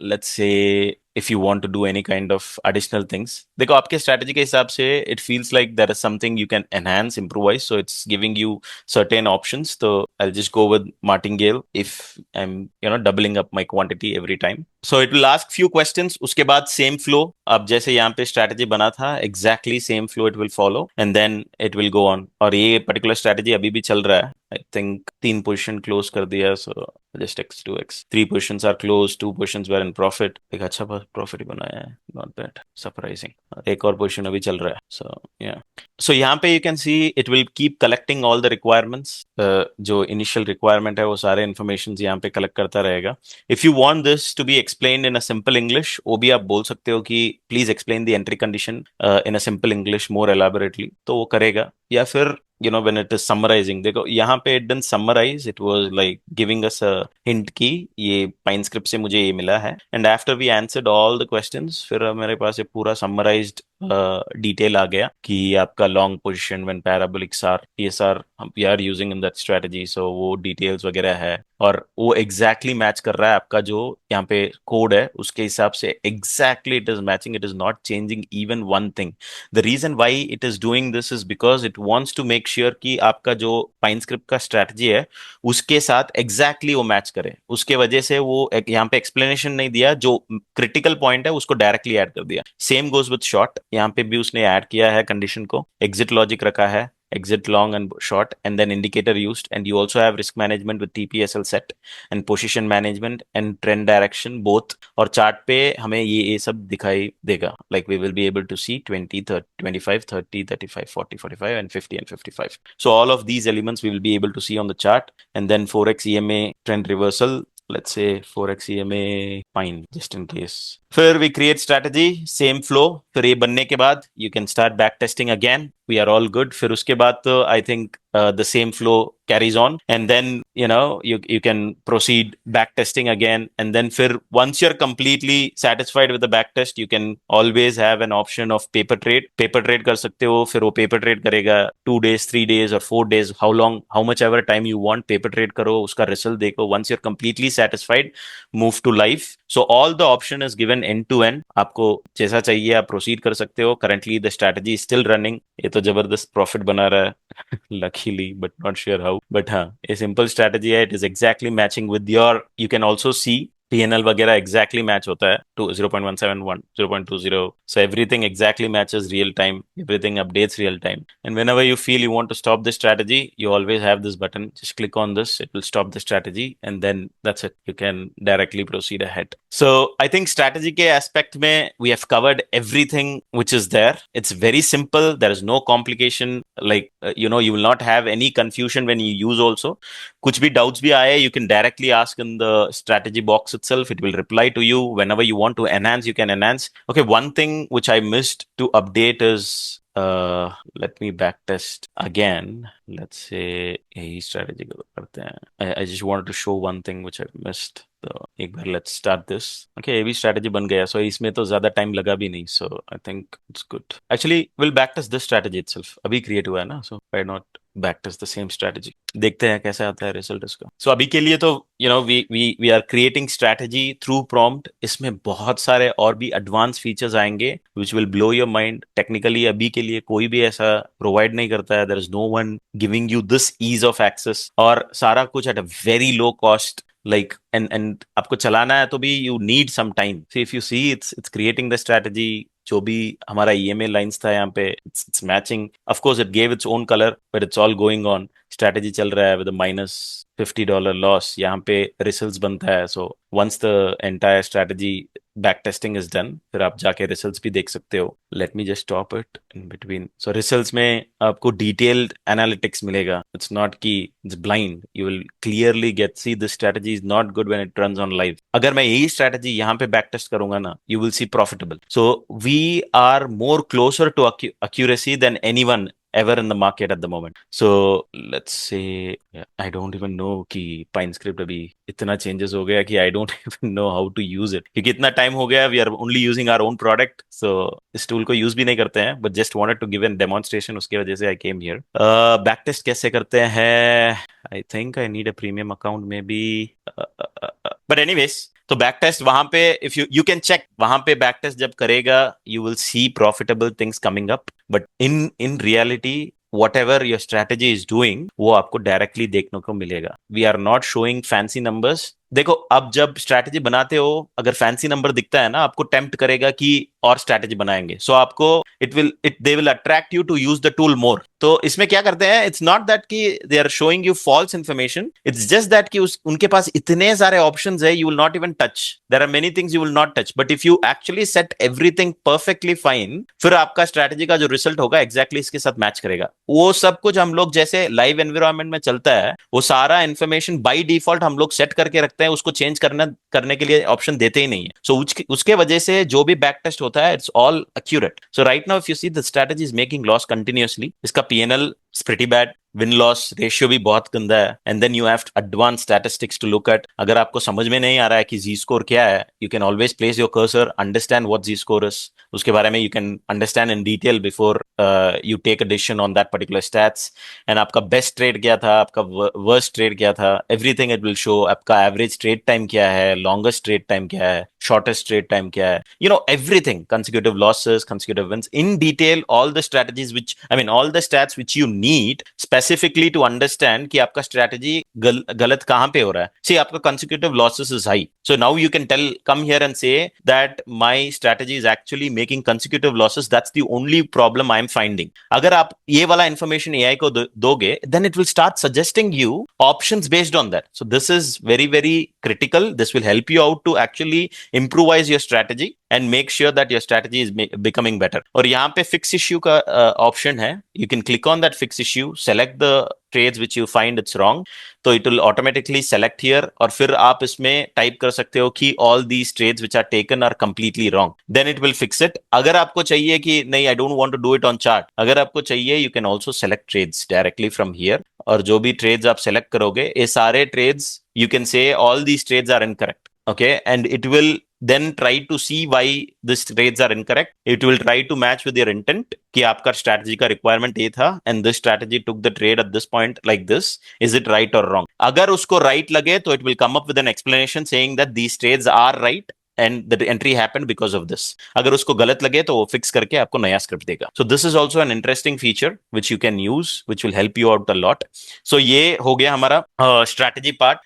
Let's say if you want to do any kind of additional things. देखो आपके strategy के हिसाब से it feels like there is something you can enhance, improvise. So it's giving you certain options. So I'll just go with martingale if I'm doubling up my quantity every time. So it will ask few questions. उसके बाद same flow. अब जैसे यहाँ पे strategy बना था, exactly same flow it will follow, and then it will go on. और ये particular strategy अभी भी चल रहा है. I think 3 position close कर दिया, so just x 2x. 3 positions are closed, 2 positions were in profit. एक अच्छा profit बनाया है, not bad, surprising. एक और position अभी चल रहा है, so yeah. So यहाँ पे you can see it will keep collecting all the requirements. जो initial requirement है वो सारे informations यहाँ पे collect करता रहेगा. If you want this to be explained in a simple English, वो भी आप बोल सकते हो कि please explain the entry condition in a simple English more elaborately. तो वो करेगा. या फिर when it is summarizing, देखो यहाँ पे it didn't summarize, it was like giving us a hint कि ये पाइन स्क्रिप्ट से मुझे ये मिला है, and after we answered all the questions, फिर मेरे पास ये पूरा summarized डिटेल आ गया कि आपका long position when parabolics are PSR we are using in that strategy. So वो डिटेल्स वगैरह है, और वो एग्जैक्टली मैच कर रहा है आपका जो यहाँ पे कोड है उसके हिसाब से. Exactly it is matching, it is not changing even one thing. The reason why it is doing this is because it wants to make sure कि आपका जो पाइन स्क्रिप्ट का स्ट्रेटजी है उसके साथ एग्जैक्टली वो मैच करे. उसके वजह से वो यहाँ पे एक्सप्लेनेशन नहीं दिया, जो क्रिटिकल पॉइंट है उसको डायरेक्टली ऐड कर दिया. Same goes with short. यहाँ पे भी उसने ऐड किया है कंडीशन को, एग्जिट लॉजिक रखा है, exit long and short, and then indicator used, and you also have risk management with TPSL set and position management and trend direction both. और चार्ट पे हमें ये सब दिखाई देगा, like we will be able to see 20 30 25 30 35 40 45 and 50 and 55. So all of these elements we will be able to see on the chart. And then forex EMA trend reversal, let's say forex EMA pine just in case. फिर we create strategy, same flow. फिर ये बनने के बाद you can start back testing again. We are all good. फिर उसके बाद तो I think the same flow carries on, and then you can proceed back testing again. And then फिर once you're completely satisfied with the back test, you can always have an option of paper trade. Paper trade कर सकते हो. फिर वो paper trade करेगा 2 days 3 days or 4 days, how much ever time you want. paper trade करो, उसका result देखो. Once you're completely satisfied, move to live. So all the option is given end to end. आपको जैसा चाहिए आप proceed कर सकते हो. Currently the strategy is still running. ये तो जबरदस्त profit बना रहा है luckily, but not sure how. But हाँ, ये simple strategy है. It is exactly matching with your, you can also see PNL वगैरह exactly match होता है to 0.171, 0.20. So everything exactly matches real time. Everything updates real time. And whenever you feel you want to stop the strategy, you always have this button. Just click on this. It will stop the strategy. And then that's it. You can directly proceed ahead. So I think strategy के aspect में we have covered everything which is there. It's very simple. There is no complication. Like, you will not have any confusion when you use also. कुछ भी doubts भी आए, you can directly ask in the strategy box itself. It will reply to you. Whenever you want to enhance, you can enhance. Okay, one thing which I missed to update is, let me back test again. Let's say यही strategy करते हैं. I just wanted to show one thing which I missed. तो एक बार let's start this. Okay, ये भी strategy बन गया. So इसमें तो ज़्यादा time लगा भी नहीं. So I think it's good. Actually, we'll backtest this strategy itself. अभी create हुआ है ना. So why not backtest the same strategy? देखते हैं कैसे आता है result इसका. So अभी के लिए तो we are creating strategy through prompt. इसमें बहुत सारे और भी advanced features आएंगे which will blow your mind. Technically अभी के लिए कोई भी ऐसा provide नहीं करता है. There is no one giving you this ease of access, और सारा कुछ at a very low cost. Like, and आपको चलाना है तो भी you need some time. So if you see, it's creating the strategy, जो भी हमारा ईएमए लाइंस था यहाँ पे it's matching. Of course it gave its own colour but it's all going on. Strategy चल रहा है विद -$50 लॉस. यहाँ पे रिजल्ट्स बनता है. So once the entire strategy back testing is done, फिर आप जाके रिजल्ट्स भी देख सकते हो. Let me just stop it in between. So results में आपको डिटेल्ड एनालिटिक्स मिलेगा. इट्स नॉट कि it's blind. You will clearly get see this strategy is not good when it runs on live. अगर मैं यही स्ट्रैटेजी यहाँ पे back test करूंगा ना, you will see profitable. So we are more closer to accuracy than anyone ever in the market at the moment. So let's say I don't even know कि PineScript अभी इतना changes हो गया कि I don't even know how to use it. क्योंकि इतना time हो गया, we are only using our own product, so इस tool को use भी नहीं करते हैं. But just wanted to give a demonstration. उसकी वजह से I came here. Backtest कैसे करते हैं? I think I need a premium account maybe. But anyways, तो बैक टेस्ट वहां पे इफ यू कैन चेक. वहां पे बैक टेस्ट जब करेगा you will see profitable things coming up. But in reality whatever your strategy is doing वो आपको directly देखने को मिलेगा. We are not showing fancy numbers. देखो, अब जब स्ट्रैटेजी बनाते हो अगर फैंसी नंबर दिखता है ना, आपको टेम्प्ट करेगा कि और स्ट्रैटेजी बनाएंगे. सो आपको they will attract you to use the tool more. तो इसमें क्या करते हैं, इट्स नॉट दैट कि they are showing you false information. It's just that कि उनके पास इतने सारे ऑप्शंस है, you will not even touch. There are many things you will not touch. But if you actually set everything perfectly fine, फिर आपका strategy का जो रिजल्ट होगा एग्जैक्टली इसके साथ मैच करेगा. वो सब कुछ हम लोग जैसे लाइव एनवायरमेंट में चलता है, वो सारा इन्फॉर्मेशन बाय डिफॉल्ट हम लोग सेट करके रखते हैं. उसको चेंज करने के लिए ऑप्शन देते ही नहीं है. सो उसके वजह से जो भी बैक टेस्ट होता है it's all accurate. So right now if you see the strategy is making loss continuously. इसका PnL is pretty bad. Win loss ratio भी बहुत गंदा है. And then you have advance statistics to look at. अगर आपको समझ में नहीं आ रहा है कि जी स्कोर क्या है, you can always place your cursor, understand what Z score is. उसके बारे में you can understand in detail before you take a decision on that particular stats. And आपका बेस्ट ट्रेड क्या था, आपका वर्स्ट ट्रेड क्या था, एवरीथिंग इट विल शो. आपका एवरेज ट्रेड टाइम क्या है, लॉन्गेस्ट ट्रेड टाइम क्या है, shortest trade time क्या है, everything, consecutive losses, consecutive wins, in detail, all the strategies all the stats which you need specifically to understand कि आपका strategy गलत कहाँ पे हो रहा है. See, आपका consecutive losses is high, so now you can come here and say that my strategy is actually making consecutive losses. That's the only problem I am finding. अगर आप ये वाला information AI को दोगे, then it will start suggesting you options based on that. So this is very very critical. This will help you out to actually improvise your strategy and make sure that your strategy is becoming better. और यहाँ पे fix issue का option है. You can click on that fix issue, select the trades which you find it's wrong. तो it will automatically select here. और फिर आप इसमें टाइप कर सकते हो कि all these trades which are taken are completely wrong. Then it will fix it. अगर आपको चाहिए कि नहीं, I don't want to do it on chart, अगर आपको चाहिए you can also select trades directly from here. और जो भी trades आप select करोगे, ये सारे trades you can say all these trades are incorrect. Okay, and it will then try to see why these trades are incorrect. It will try to match with your intent कि आपका strategy का requirement ये था and this strategy took the trade at this point like this. Is it right or wrong? अगर उसको right लगे तो it will come up with an explanation saying that these trades are right and the entry happened because of this. अगर उसको गलत लगे तो वो फिक्स करके आपको नया स्क्रिप्ट देगा. So this is also an interesting feature which you can use, which will help you out a lot. So ये हो गया हमारा strategy part.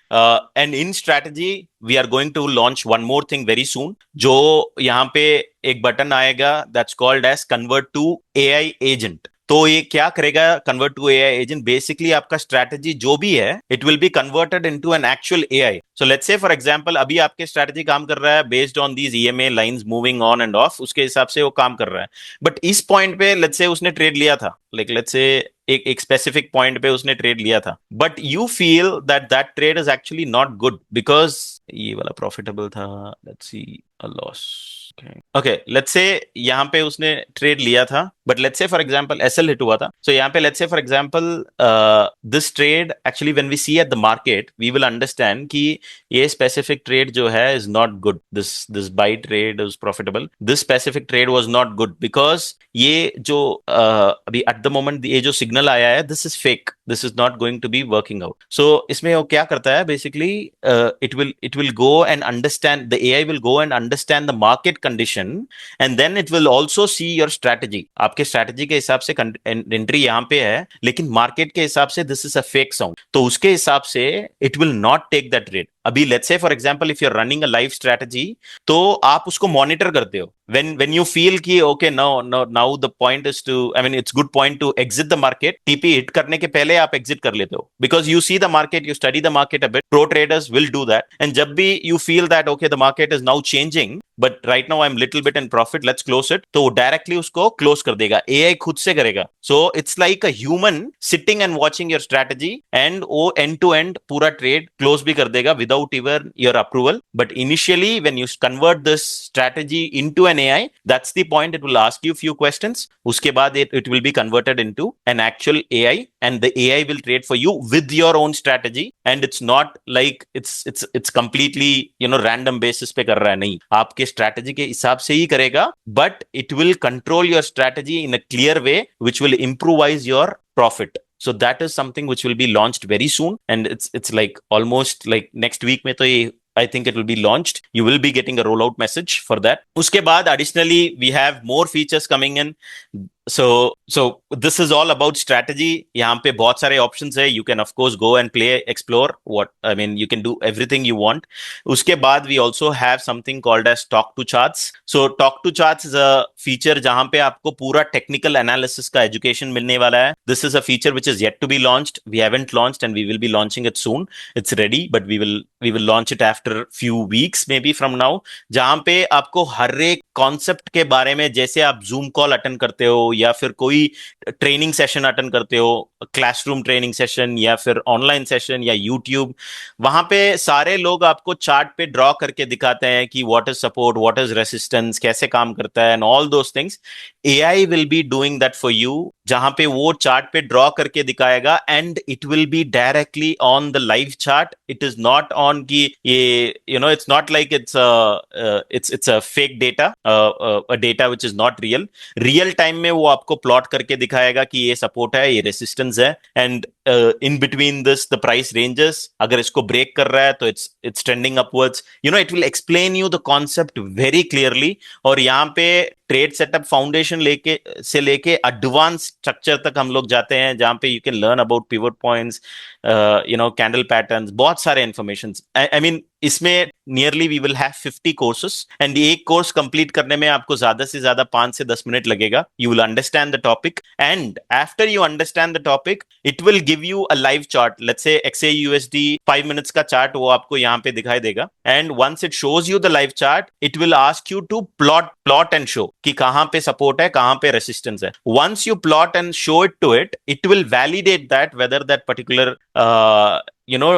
And in strategy we are going to launch one more thing very soon. जो यहाँ पे एक button आएगा that's called as convert to AI agent. तो ये क्या करेगा convert to AI agent? Basically आपका स्ट्रैटेजी जो भी है it will be converted into an actual AI. So let's say for example अभी आपके स्ट्रैटेजी काम कर रहा है based on these EMA lines moving on and off, उसके हिसाब से वो काम कर रहा है. बट इस पॉइंट पे लेट्स से उसने ट्रेड लिया था, लाइक लेट्स से एक स्पेसिफिक पॉइंट पे उसने ट्रेड लिया था, but you feel that that trade is actually not good because ये वाला प्रॉफिटेबल था. Let's see a loss. Okay, let's say यहाँ पे उसने ट्रेड लिया था, but let's say for example SL hit हुआ था. सो यहाँ पे let's say for example this trade actually when we see at the market we will understand कि ये स्पेसिफिक ट्रेड जो है is not good. This by trade is profitable. This specific trade was not good because ये जो अभी at the moment ये जो signal आया है this is fake. This is not going to be working out. So इसमें वो क्या करता है basically it will go and understand, the AI will go and understand the market condition and then it will also see your strategy. आपके strategy के हिसाब से entry यहाँ पे है लेकिन मार्केट के हिसाब से this is a fake sound, तो उसके हिसाब से it will not take that trade. अभी let's say for example if you are running a live strategy, तो आप उसको मॉनिटर करते हो when you feel कि okay now the point is to, I mean it's good point to exit the market, TP hit करने के पहले आप exit कर लेते हो because you see the market, you study the market a bit. Pro traders will do that, and जब भी you feel that okay the market is now changing but right now I'm little bit in profit, let's close it, तो वो directly उसको close कर देगा, AI खुद से करेगा. So it's like a human sitting and watching your strategy, and वो end to end पूरा trade close भी कर देगा without even your approval. But initially when you convert this strategy into an AI, that's the point, it will ask you few questions, उसके बाद it will be converted into an actual AI, and the AI will trade for you with your own strategy, and it's not like it's completely random basis पे कर रहा है, नहीं, आपके strategy के हिसाब से ही करेगा, but it will control your strategy in a clear way which will improvise your profit. So that is something which will be launched very soon, and it's like almost like next week में तो ये I think it will be launched. You will be getting a rollout message for that. उसके बाद additionally we have more features coming in. So this is all about strategy. यहाँ पे बहुत सारे options है. You can of course go and play, explore. You can do everything you want. उसके बाद we also have something called as Talk to Charts. So Talk to Charts is a feature जहाँ पे आपको पूरा technical analysis का education मिलने वाला है. This is a feature which is yet to be launched. We haven't launched and we will be launching it soon. It's ready, but we will launch it after few weeks maybe from now. जहाँ पे आपको हर एक concept के बारे में, जैसे आप zoom call attend करते हो या फिर कोई ट्रेनिंग सेशन अटेंड करते हो, क्लासरूम ट्रेनिंग सेशन या फिर ऑनलाइन सेशन या यूट्यूब, वहां पे सारे लोग आपको चार्ट पे ड्रॉ करके दिखाते हैं कि what is support, what is resistance, कैसे काम करता है, and all those things. AI will be doing that for you, जहां पे वो चार्ट पे ड्रॉ करके दिखाएगा, and it will be directly on the live chart. It is not on कि ये it's not like it's a fake data, a data which is not real time में वो आपको प्लॉट करके दिखाएगा कि ये सपोर्ट है, ये रेसिस्टेंस है, and in between this the price ranges. अगर इसको ब्रेक कर रहा है तो it's trending upwards. It will explain you the concept very clearly. और यहाँ पे ट्रेड सेटअप फाउंडेशन लेके एडवांस स्ट्रक्चर तक हम लोग जाते हैं, जहां पे you can learn about pivot points, candle patterns, बहुत सारे इंफॉर्मेशन. आई मीन इसमें nearly we will have 50 courses, and एक कोर्स कंप्लीट करने में आपको ज्यादा से ज्यादा 5 से 10 मिनट लगेगा. You will understand the topic, and after you understand the topic it will give you a live chart. Let's say XAUSD 5 minutes का चार्ट वो आपको यहाँ पे दिखाई देगा, and once it shows you the live chart it will ask you to plot and show कि कहां पे सपोर्ट है, कहां पे रेसिस्टेंस है. Once you plot and show it to it, it will validate that whether that particular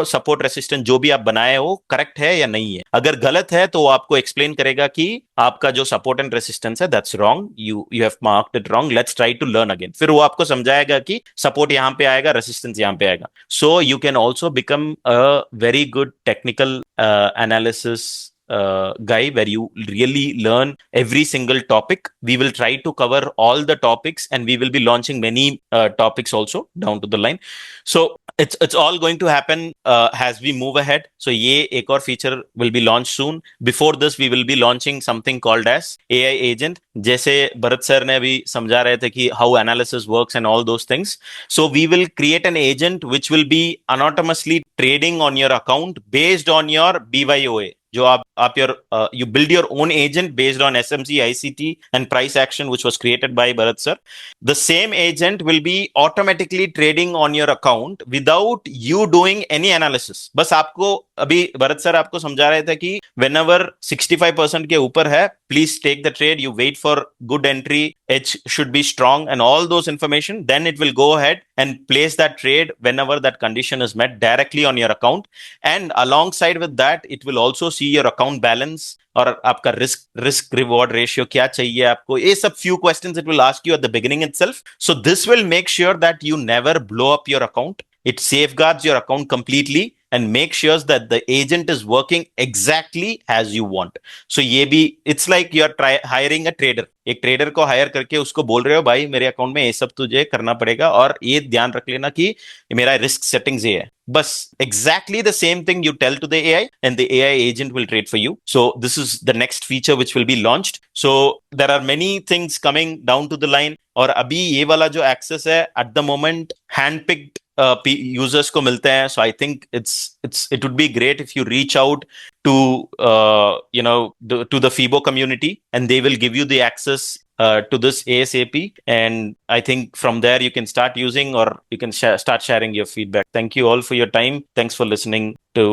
support resistance जो भी आप बनाए हो करेक्ट है या नहीं है. अगर गलत है तो वो आपको एक्सप्लेन करेगा कि आपका जो सपोर्ट एंड रेसिस्टेंस है that's wrong, you have marked it wrong, let's try to learn again. फिर वो आपको समझाएगा कि सपोर्ट यहां पे आएगा, रेसिस्टेंस यहां पे आएगा. सो you can also become a very good technical analysis guy where you really learn every single topic. We will try to cover all the topics, and we will be launching many topics also down to the line. So it's all going to happen as we move ahead. So ये एक और feature will be launched soon. Before this we will be launching something called as AI agent. जैसे Bharat sir ने अभी समझा रहे थे कि how analysis works and all those things. So we will create an agent which will be anonymously trading on your account based on your BYOA. जो आप you build your own agent based on SMC, ICT and price action which was created by Bharat sir. The same agent will be automatically trading on your account without you doing any analysis. बस आपको अभी Bharat sir आपको समझा रहे थे कि whenever 65% के ऊपर है, please take the trade, you wait for good entry, edge should be strong and all those information, then it will go ahead and place that trade whenever that condition is met directly on your account. And alongside with that it will also see your account balance और आपका risk reward ratio क्या चाहिए आपको, ये सब few questions it will ask you at the beginning itself. So this will make sure that you never blow up your account. It safeguards your account completely and make sure that the agent is working exactly as you want. So ये भी it's like you are hiring a trader. एक trader को higher करके उसको बोल रहे हो भाई मेरे अकाउंट में ये सब तुझे करना पड़ेगा और ये ध्यान रख लेना कि मेरा रिस्क सेटिंग्स ये है. बस exactly the same thing you tell to the AI and the AI agent will trade for you. So this is the next feature which will be launched. So there are many things coming down to the line. और अभी ये वाला जो access है at the moment handpicked users को मिलते हैं. So I think it would be great if you reach out to to the FIBO community, and they will give you the access to this ASAP. And I think from there you can start using, or you can start sharing your feedback. Thank you all for your time. Thanks for listening to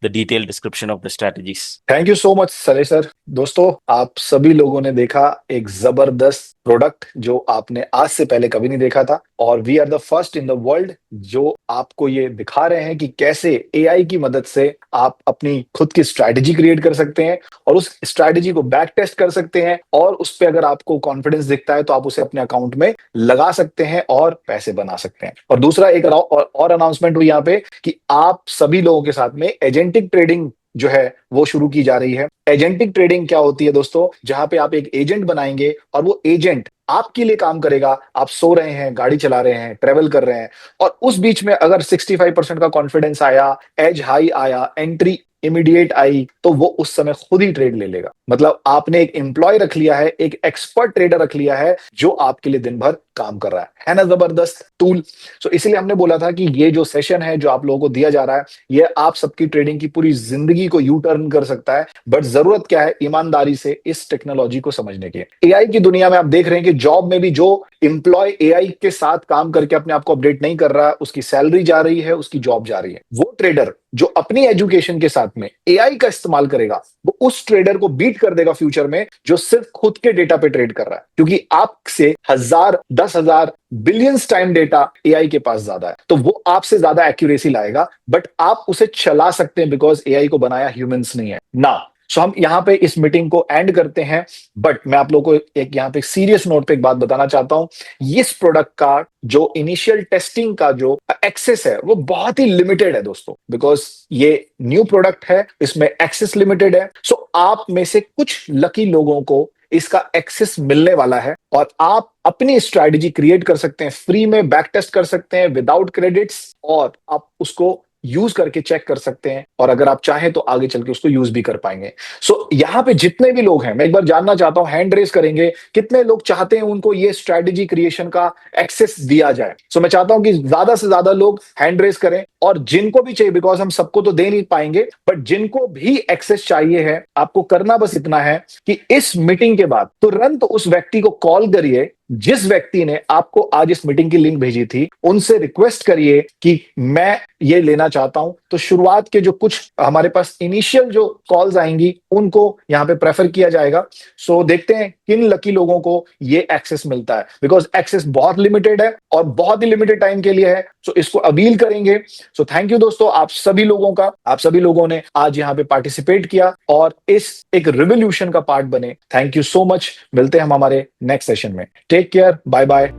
the detailed description of the strategies. Thank you so much Saleh sir. दोस्तों, आप सभी लोगों ने देखा एक जबरदस्त product जो आपने आज से पहले कभी नहीं देखा था, और we are the first in the world जो आपको ये दिखा रहे हैं कि कैसे एआई की मदद से आप अपनी खुद की स्ट्रैटेजी क्रिएट कर सकते हैं और उस स्ट्रैटेजी को बैक टेस्ट कर सकते हैं, और उस पे अगर आपको कॉन्फिडेंस दिखता है तो आप उसे अपने अकाउंट में लगा सकते हैं और पैसे बना सकते हैं. और दूसरा एक और अनाउंसमेंट हुई यहाँ पे कि आप सभी लोगों के साथ में एजेंटिक ट्रेडिंग जो है वो शुरू की जा रही है. एजेंटिक ट्रेडिंग क्या होती है दोस्तों? जहां पे आप एक एजेंट बनाएंगे और वो एजेंट आपके लिए काम करेगा. आप सो रहे हैं, गाड़ी चला रहे हैं, ट्रेवल कर रहे हैं, और उस बीच में अगर 65% का कॉन्फिडेंस आया, एज हाई आया, एंट्री इमीडिएट आई, तो वो उस समय खुद ही ट्रेड ले लेगा. मतलब आपने एक एम्प्लॉय रख लिया है, एक एक्सपर्ट ट्रेडर रख लिया है जो आपके लिए दिन भर काम कर रहा है ना? जबरदस्त टूल. सो इसलिए हमने बोला था कि ये जो सेशन है जो आप लोगों को दिया जा रहा है, ये आप सबकी ट्रेडिंग की पूरी जिंदगी को यू टर्न कर सकता है. बट जरूरत क्या है? ईमानदारी से इस टेक्नोलॉजी को समझने की. एआई की दुनिया में आप देख रहे हैं कि जॉब में भी जो एम्प्लॉय एआई के साथ काम करके अपने आप को अपडेट नहीं कर रहा है, उसकी सैलरी जा रही है, उसकी जॉब जा रही है. वो ट्रेडर जो अपनी एजुकेशन के साथ में एआई का इस्तेमाल करेगा, वो उस ट्रेडर को बीट कर देगा फ्यूचर में जो सिर्फ खुद के डेटा पे ट्रेड कर रहा है, क्योंकि आपसे 1000, 10,000, बिलियंस टाइम डेटा एआई के पास ज्यादा है. तो वो आपसे ज्यादा एक्यूरेसी लाएगा, बट आप उसे चला सकते हैं बिकॉज एआई को बनाया ह्यूमंस नहीं है ना. सो हम यहां पे इस मीटिंग को एंड करते हैं, बट मैं आप लोगों को एक यहां पे सीरियस नोट पे एक बात बताना चाहता हूं. इस प्रोडक्ट का जो इनिशियल टेस्टिंग का जो एक्सेस है वो बहुत ही लिमिटेड है दोस्तों, बिकॉज ये न्यू प्रोडक्ट है, इसमें एक्सेस लिमिटेड है. सो आप में से कुछ लकी लोगों को इसका एक्सेस मिलने वाला है, और आप अपनी स्ट्रैटेजी क्रिएट कर सकते हैं, फ्री में बैक टेस्ट कर सकते हैं विदाउट क्रेडिट्स, और आप उसको यूज करके चेक कर सकते हैं, और अगर आप चाहें तो आगे चल के उसको यूज भी कर पाएंगे. सो यहां पे जितने भी लोग हैं, मैं एक बार जानना चाहता हूं, हैंड रेस करेंगे, कितने लोग चाहते हैं उनको ये स्ट्रैटेजी क्रिएशन का एक्सेस दिया जाए. सो मैं चाहता हूं कि ज्यादा से ज्यादा लोग हैंड रेस करें, और जिनको भी चाहिए, बिकॉज हम सबको तो दे नहीं पाएंगे, बट जिनको भी एक्सेस चाहिए है, आपको करना बस इतना है कि इस मीटिंग के बाद तुरंत उस व्यक्ति को कॉल करिए जिस व्यक्ति ने आपको आज इस मीटिंग की लिंक भेजी थी. उनसे रिक्वेस्ट करिए कि मैं ये लेना चाहता हूं. तो शुरुआत के जो कुछ हमारे पास इनिशियल जो कॉल्स आएंगी उनको यहां पे प्रेफर किया जाएगा. सो देखते हैं किन लकी लोगों को ये एक्सेस मिलता है, बिकॉज एक्सेस बहुत लिमिटेड है और बहुत ही लिमिटेड टाइम के लिए है. सो इसको अपील करेंगे. सो थैंक यू दोस्तों, आप सभी लोगों का. आप सभी लोगों ने आज यहाँ पे पार्टिसिपेट किया और इस एक रिवोल्यूशन का पार्ट बने. Thank you so much. मिलते हैं हम हमारे नेक्स्ट सेशन में. Take care, bye bye.